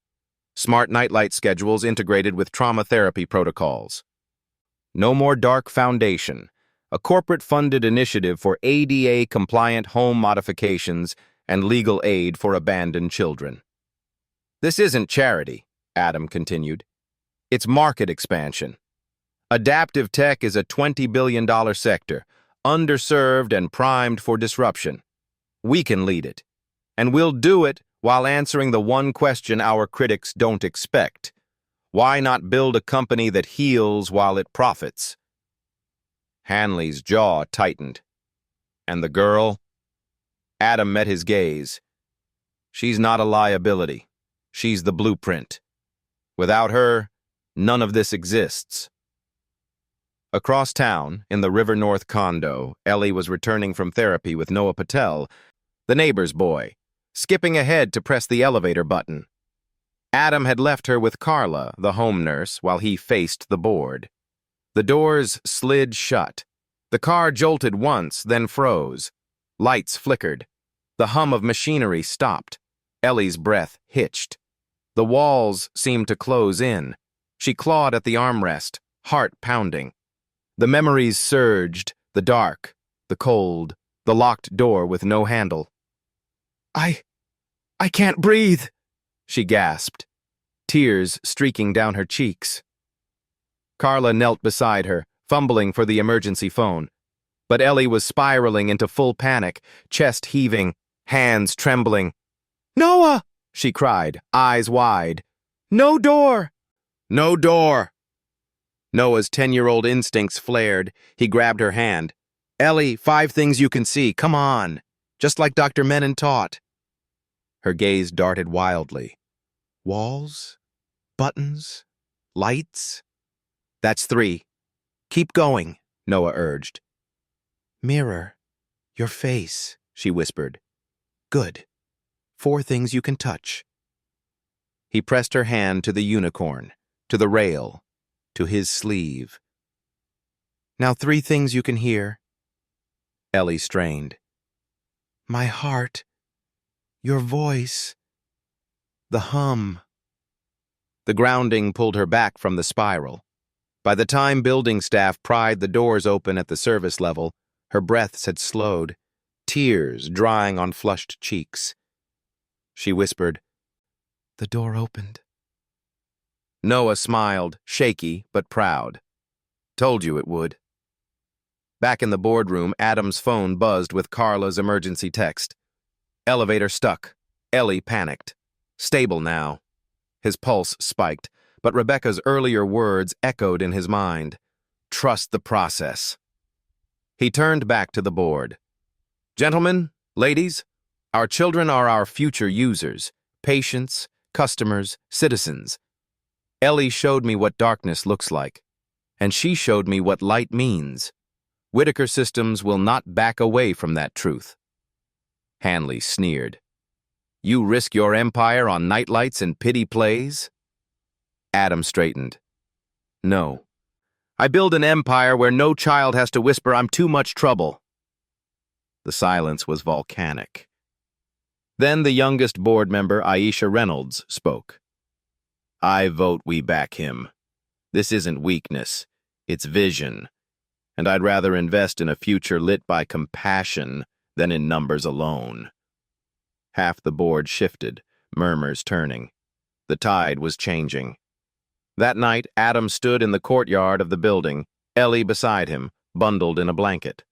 Smart nightlight schedules integrated with trauma therapy protocols. No More Dark Foundation, a corporate-funded initiative for ADA-compliant home modifications and legal aid for abandoned children. "This isn't charity," Adam continued. "It's market expansion. Adaptive tech is a $20 billion sector, underserved and primed for disruption. We can lead it. And we'll do it while answering the one question our critics don't expect. Why not build a company that heals while it profits?" Hanley's jaw tightened. "And the girl?" Adam met his gaze. "She's not a liability. She's the blueprint. Without her, none of this exists." Across town, in the River North condo, Ellie was returning from therapy with Noah Patel, the neighbor's boy, skipping ahead to press the elevator button. Adam had left her with Carla, the home nurse, while he faced the board. The doors slid shut. The car jolted once, then froze. Lights flickered. The hum of machinery stopped. Ellie's breath hitched. The walls seemed to close in. She clawed at the armrest, heart pounding. The memories surged, the dark, the cold, the locked door with no handle. I can't breathe," she gasped, tears streaking down her cheeks. Carla knelt beside her, fumbling for the emergency phone. But Ellie was spiraling into full panic, chest heaving, hands trembling. "Noah!" she cried, eyes wide. "No door!" "No door!" Noah's 10-year-old instincts flared. He grabbed her hand. "Ellie, 5 things you can see. Come on. Just like Dr. Menon taught." Her gaze darted wildly. Walls? Buttons? Lights? "That's 3. Keep going," Noah urged. "Mirror. Your face," she whispered. "Good. 4 things you can touch." He pressed her hand to the unicorn, to the rail, to his sleeve. "Now 3 things you can hear." Ellie strained. "My heart. Your voice. The hum." The grounding pulled her back from the spiral. By the time building staff pried the doors open at the service level, her breaths had slowed, tears drying on flushed cheeks. She whispered, "The door opened." Noah smiled, shaky but proud. "Told you it would." Back in the boardroom, Adam's phone buzzed with Carla's emergency text. Elevator stuck. Ellie panicked. Stable now. His pulse spiked, but Rebecca's earlier words echoed in his mind. Trust the process. He turned back to the board. "Gentlemen, ladies, our children are our future users, patients, customers, citizens. Ellie showed me what darkness looks like, and she showed me what light means. Whitaker Systems will not back away from that truth. Hanley sneered. You risk your empire on nightlights and pity plays? Adam straightened. No. I build an empire where no child has to whisper, I'm too much trouble. The silence was volcanic. Then the youngest board member, Aisha Reynolds, spoke. I vote we back him. This isn't weakness, it's vision. And I'd rather invest in a future lit by compassion than in numbers alone. Half the board shifted, murmurs turning. The tide was changing. That night, Adam stood in the courtyard of the building, Ellie beside him, bundled in a blanket.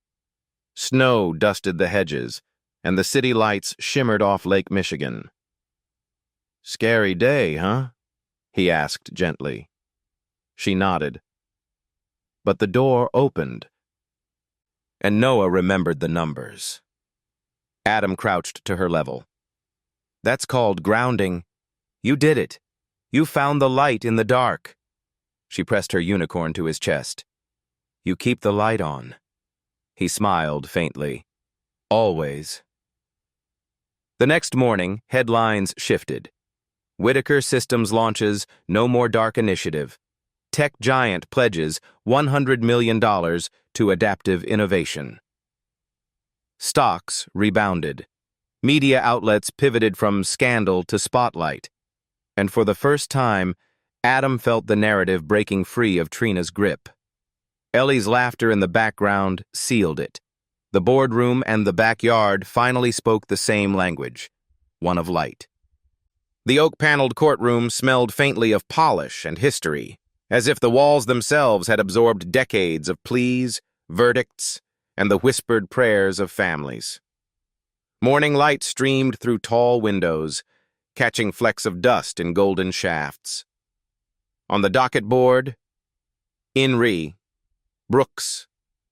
Snow dusted the hedges, and the city lights shimmered off Lake Michigan. Scary day, huh? He asked gently. She nodded. But the door opened, and Noah remembered the numbers. Adam crouched to her level. That's called grounding. You did it. You found the light in the dark. She pressed her unicorn to his chest. You keep the light on. He smiled faintly. Always. The next morning, headlines shifted. Whitaker Systems launches No More Dark Initiative. Tech giant pledges $100 million to adaptive innovation. Stocks rebounded. Media outlets pivoted from scandal to spotlight. And for the first time, Adam felt the narrative breaking free of Trina's grip. Ellie's laughter in the background sealed it. The boardroom and the backyard finally spoke the same language, one of light. The oak-paneled courtroom smelled faintly of polish and history, as if the walls themselves had absorbed decades of pleas, verdicts, and the whispered prayers of families. Morning light streamed through tall windows, catching flecks of dust in golden shafts. On the docket board, In re, Brooks,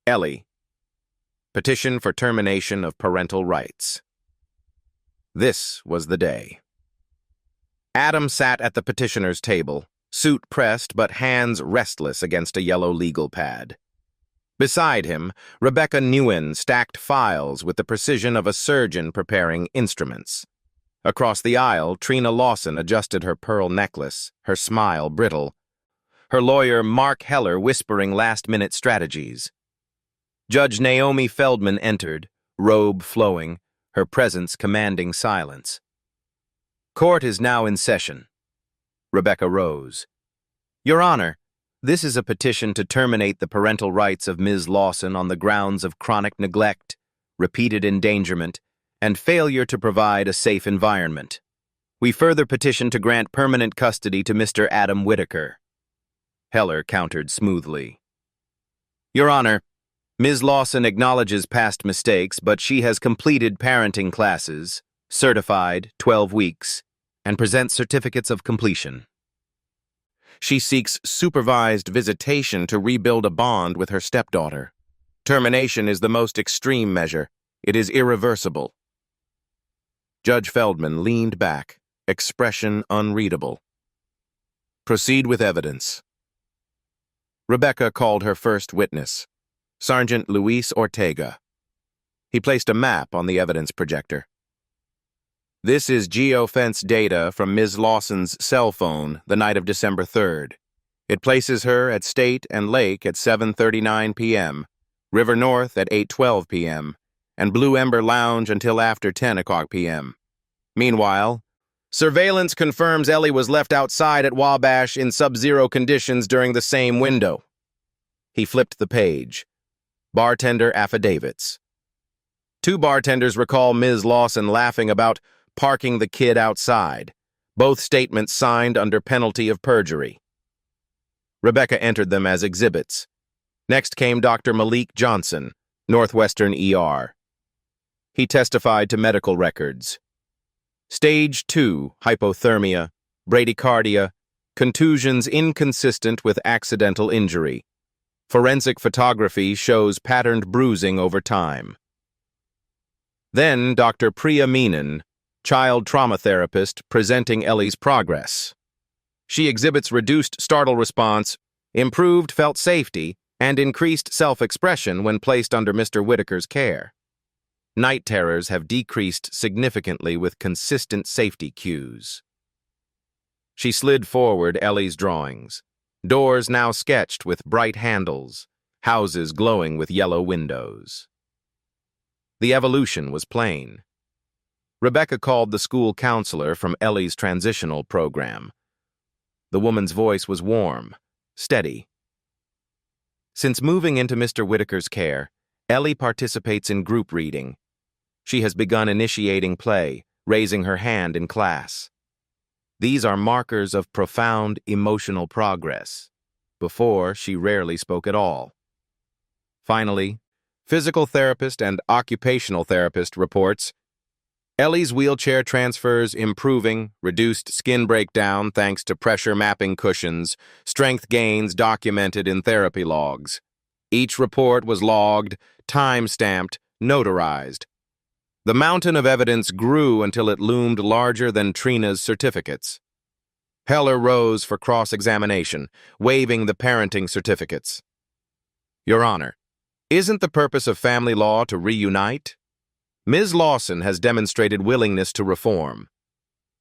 Ellie. Petition for termination of parental rights. This was the day. Adam sat at the petitioner's table, suit pressed but hands restless against a yellow legal pad. Beside him, Rebecca Nguyen stacked files with the precision of a surgeon preparing instruments. Across the aisle, Trina Lawson adjusted her pearl necklace, her smile brittle. Her lawyer, Mark Heller, whispering last-minute strategies. Judge Naomi Feldman entered, robe flowing, her presence commanding silence. Court is now in session. Rebecca rose. Your Honor, this is a petition to terminate the parental rights of Ms. Lawson on the grounds of chronic neglect, repeated endangerment, and failure to provide a safe environment. We further petition to grant permanent custody to Mr. Adam Whitaker. Heller countered smoothly. Your Honor, Ms. Lawson acknowledges past mistakes, but she has completed parenting classes, certified 12 weeks, and presents certificates of completion. She seeks supervised visitation to rebuild a bond with her stepdaughter. Termination is the most extreme measure. It is irreversible. Judge Feldman leaned back, expression unreadable. Proceed with evidence. Rebecca called her first witness, Sergeant Luis Ortega. He placed a map on the evidence projector. This is geofence data from Ms. Lawson's cell phone the night of December 3rd. It places her at State and Lake at 7:39 p.m., River North at 8:12 p.m., and Blue Ember Lounge until after 10 o'clock p.m. Meanwhile, surveillance confirms Ellie was left outside at Wabash in sub-zero conditions during the same window. He flipped the page. Bartender affidavits. 2 bartenders recall Ms. Lawson laughing about parking the kid outside, both statements signed under penalty of perjury. Rebecca entered them as exhibits. Next came Dr. Malik Johnson, Northwestern ER. He testified to medical records. Stage 2, hypothermia, bradycardia, contusions inconsistent with accidental injury. Forensic photography shows patterned bruising over time. Then Dr. Priya Menon, child trauma therapist, presenting Ellie's progress. She exhibits reduced startle response, improved felt safety, and increased self-expression when placed under Mr. Whitaker's care. Night terrors have decreased significantly with consistent safety cues. She slid forward Ellie's drawings. Doors now sketched with bright handles, houses glowing with yellow windows. The evolution was plain. Rebecca called the school counselor from Ellie's transitional program. The woman's voice was warm, steady. Since moving into Mr. Whitaker's care, Ellie participates in group reading. She has begun initiating play, raising her hand in class. These are markers of profound emotional progress. Before, she rarely spoke at all. Finally, physical therapist and occupational therapist reports Ellie's wheelchair transfers improving, reduced skin breakdown thanks to pressure mapping cushions, strength gains documented in therapy logs. Each report was logged, time-stamped, notarized. The mountain of evidence grew until it loomed larger than Trina's certificates. Heller rose for cross-examination, waving the parenting certificates. Your Honor, isn't the purpose of family law to reunite? Ms. Lawson has demonstrated willingness to reform.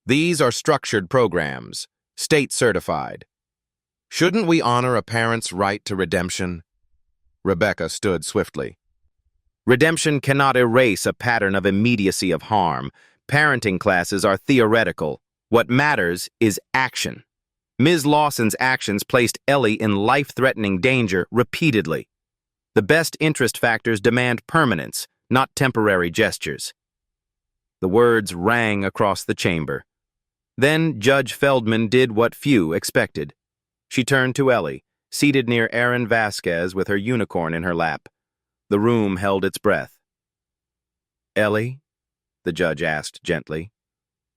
These are structured programs, state-certified. Shouldn't we honor a parent's right to redemption? Rebecca stood swiftly. Redemption cannot erase a pattern of immediacy of harm. Parenting classes are theoretical. What matters is action. Ms. Lawson's actions placed Ellie in life-threatening danger repeatedly. The best interest factors demand permanence, not temporary gestures. The words rang across the chamber. Then Judge Feldman did what few expected. She turned to Ellie, seated near Aaron Vasquez with her unicorn in her lap. The room held its breath. Ellie, the judge asked gently,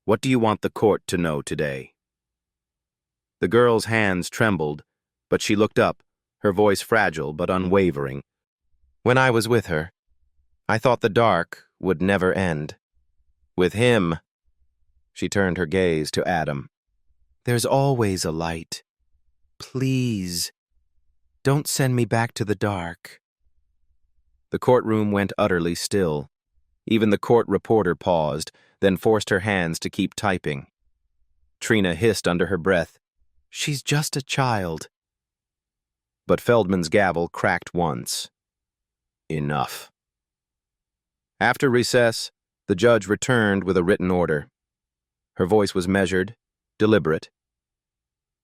what do you want the court to know today? The girl's hands trembled, but she looked up, her voice fragile but unwavering. When I was with her, I thought the dark would never end. With him, she turned her gaze to Adam. There's always a light. Please, don't send me back to the dark. The courtroom went utterly still. Even the court reporter paused, then forced her hands to keep typing. Trina hissed under her breath, She's just a child. But Feldman's gavel cracked once. Enough. After recess, the judge returned with a written order. Her voice was measured, deliberate.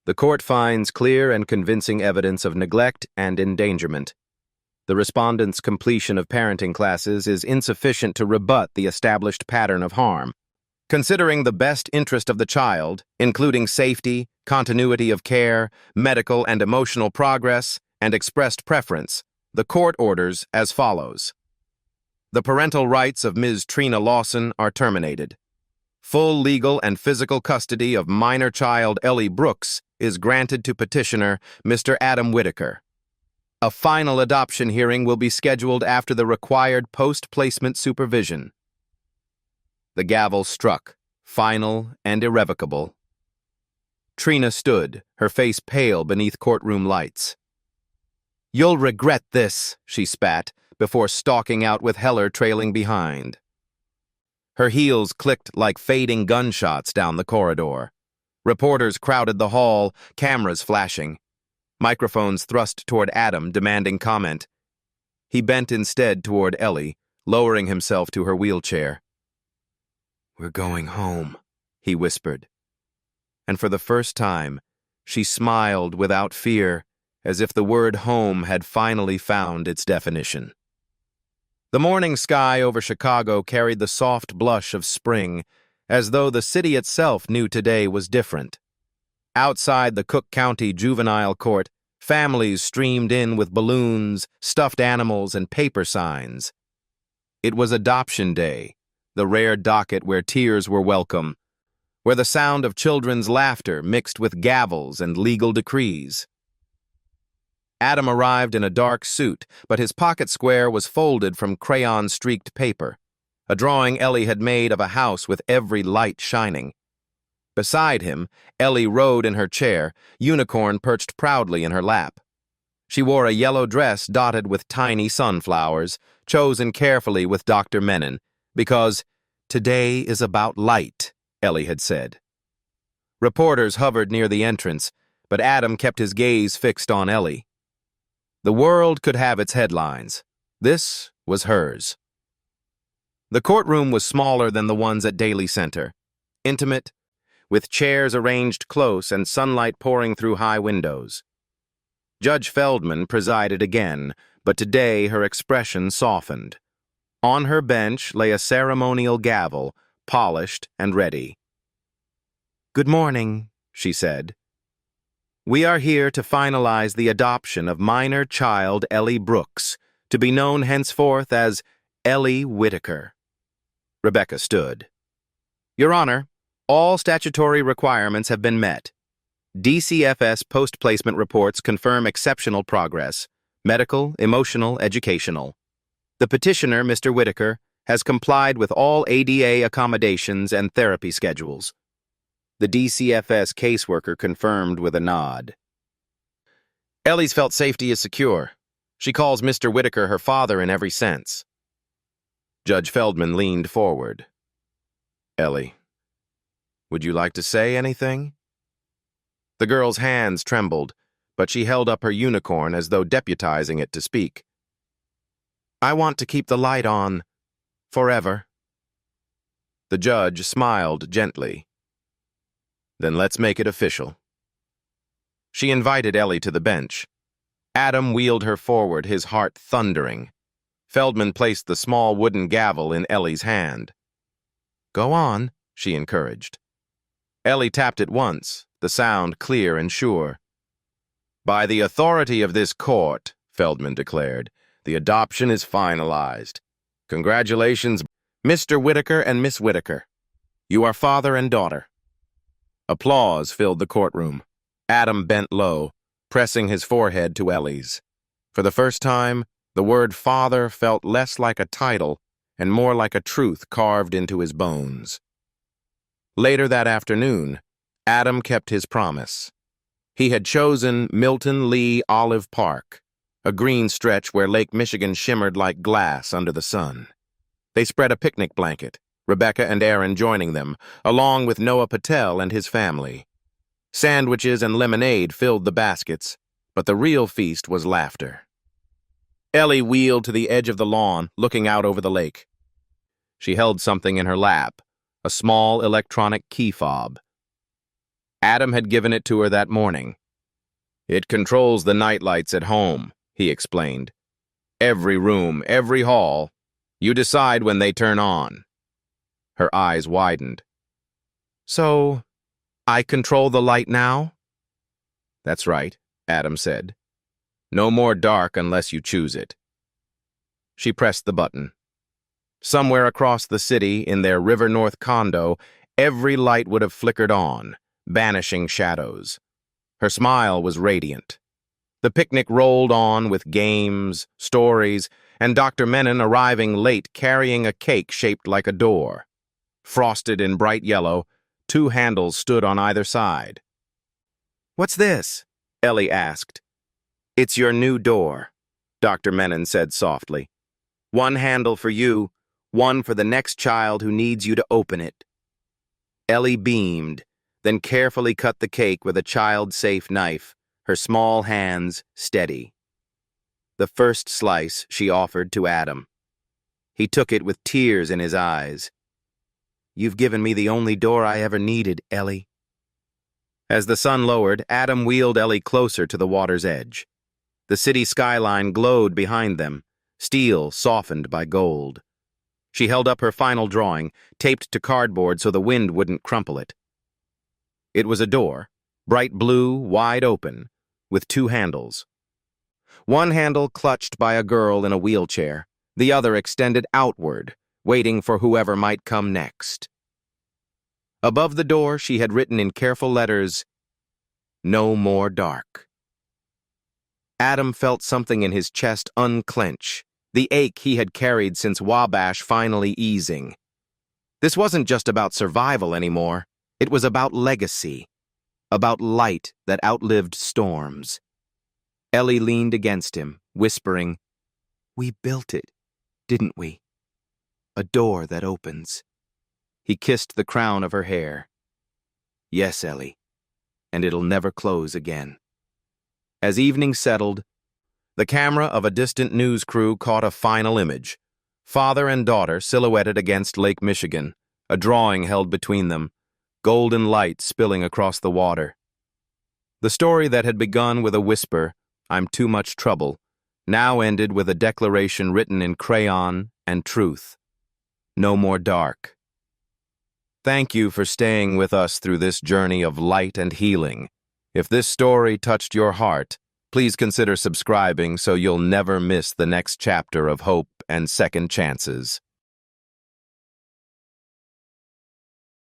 The court finds clear and convincing evidence of neglect and endangerment. The respondent's completion of parenting classes is insufficient to rebut the established pattern of harm. Considering the best interest of the child, including safety, continuity of care, medical and emotional progress, and expressed preference, the court orders as follows. The parental rights of Ms. Trina Lawson are terminated. Full legal and physical custody of minor child Ellie Brooks is granted to petitioner Mr. Adam Whitaker. A final adoption hearing will be scheduled after the required post-placement supervision. The gavel struck, final and irrevocable. Trina stood, her face pale beneath courtroom lights. You'll regret this, she spat, before stalking out with Heller trailing behind. Her heels clicked like fading gunshots down the corridor. Reporters crowded the hall, cameras flashing. Microphones thrust toward Adam, demanding comment. He bent instead toward Ellie, lowering himself to her wheelchair. We're going home, he whispered. And for the first time, she smiled without fear, as if the word home had finally found its definition. The morning sky over Chicago carried the soft blush of spring, as though the city itself knew today was different. Outside the Cook County Juvenile Court, families streamed in with balloons, stuffed animals, and paper signs. It was Adoption Day, the rare docket where tears were welcome, where the sound of children's laughter mixed with gavels and legal decrees. Adam arrived in a dark suit, but his pocket square was folded from crayon-streaked paper. a drawing Ellie had made of a house with every light shining. Beside him, Ellie rode in her chair, Unicorn perched proudly in her lap. She wore a yellow dress dotted with tiny sunflowers, chosen carefully with Dr. Menon, because today is about light, Ellie had said. Reporters hovered near the entrance, but Adam kept his gaze fixed on Ellie. The world could have its headlines. This was hers. The courtroom was smaller than the ones at Daly Center, intimate, with chairs arranged close and sunlight pouring through high windows. Judge Feldman presided again, but today her expression softened. On her bench lay a ceremonial gavel, polished and ready. "Good morning," she said. "We are here to finalize the adoption of minor child Ellie Brooks, to be known henceforth as Ellie Whitaker." Rebecca stood. "Your Honor, all statutory requirements have been met. DCFS post-placement reports confirm exceptional progress, medical, emotional, educational. The petitioner, Mr. Whitaker, has complied with all ADA accommodations and therapy schedules." The DCFS caseworker confirmed with a nod. "Ellie's felt safety is secure. She calls Mr. Whitaker her father in every sense." Judge Feldman leaned forward. "Ellie, would you like to say anything?" The girl's hands trembled, but she held up her unicorn as though deputizing it to speak. "I want to keep the light on, forever." The judge smiled gently. "Then let's make it official." She invited Ellie to the bench. Adam wheeled her forward, his heart thundering. Feldman placed the small wooden gavel in Ellie's hand. "Go on," she encouraged. Ellie tapped it once, the sound clear and sure. "By the authority of this court," Feldman declared, "the adoption is finalized. Congratulations, Mr. Whitaker and Miss Whitaker. You are father and daughter." Applause filled the courtroom. Adam bent low, pressing his forehead to Ellie's. For the first time, the word father felt less like a title and more like a truth carved into his bones. Later that afternoon, Adam kept his promise. He had chosen Milton Lee Olive Park, a green stretch where Lake Michigan shimmered like glass under the sun. They spread a picnic blanket, Rebecca and Aaron joining them, along with Noah Patel and his family. Sandwiches and lemonade filled the baskets, but the real feast was laughter. Ellie wheeled to the edge of the lawn, looking out over the lake. She held something in her lap, a small electronic key fob. Adam had given it to her that morning. "It controls the nightlights at home," he explained. "Every room, every hall. You decide when they turn on." Her eyes widened. "So, I control the light now?" "That's right," Adam said. "No more dark unless you choose it." She pressed the button. Somewhere across the city, in their River North condo, every light would have flickered on, banishing shadows. Her smile was radiant. The picnic rolled on with games, stories, and Dr. Menon arriving late carrying a cake shaped like a door. Frosted in bright yellow, 2 handles stood on either side. "What's this?" Ellie asked. "It's your new door," Dr. Menon said softly. "One handle for you, one for the next child who needs you to open it." Ellie beamed, then carefully cut the cake with a child-safe knife, her small hands steady. The first slice she offered to Adam. He took it with tears in his eyes. "You've given me the only door I ever needed, Ellie." As the sun lowered, Adam wheeled Ellie closer to the water's edge. The city skyline glowed behind them, steel softened by gold. She held up her final drawing, taped to cardboard so the wind wouldn't crumple it. It was a door, bright blue, wide open, with 2 handles. One handle clutched by a girl in a wheelchair, the other extended outward, waiting for whoever might come next. Above the door, she had written in careful letters, "No more dark." Adam felt something in his chest unclench, the ache he had carried since Wabash finally easing. This wasn't just about survival anymore. It was about legacy, about light that outlived storms. Ellie leaned against him, whispering, "We built it, didn't we? A door that opens." He kissed the crown of her hair. "Yes, Ellie, and it'll never close again." As evening settled, the camera of a distant news crew caught a final image. Father and daughter silhouetted against Lake Michigan, a drawing held between them, golden light spilling across the water. The story that had begun with a whisper, "I'm too much trouble," now ended with a declaration written in crayon and truth. No more dark. Thank you for staying with us through this journey of light and healing. If this story touched your heart, please consider subscribing so you'll never miss the next chapter of hope and second chances.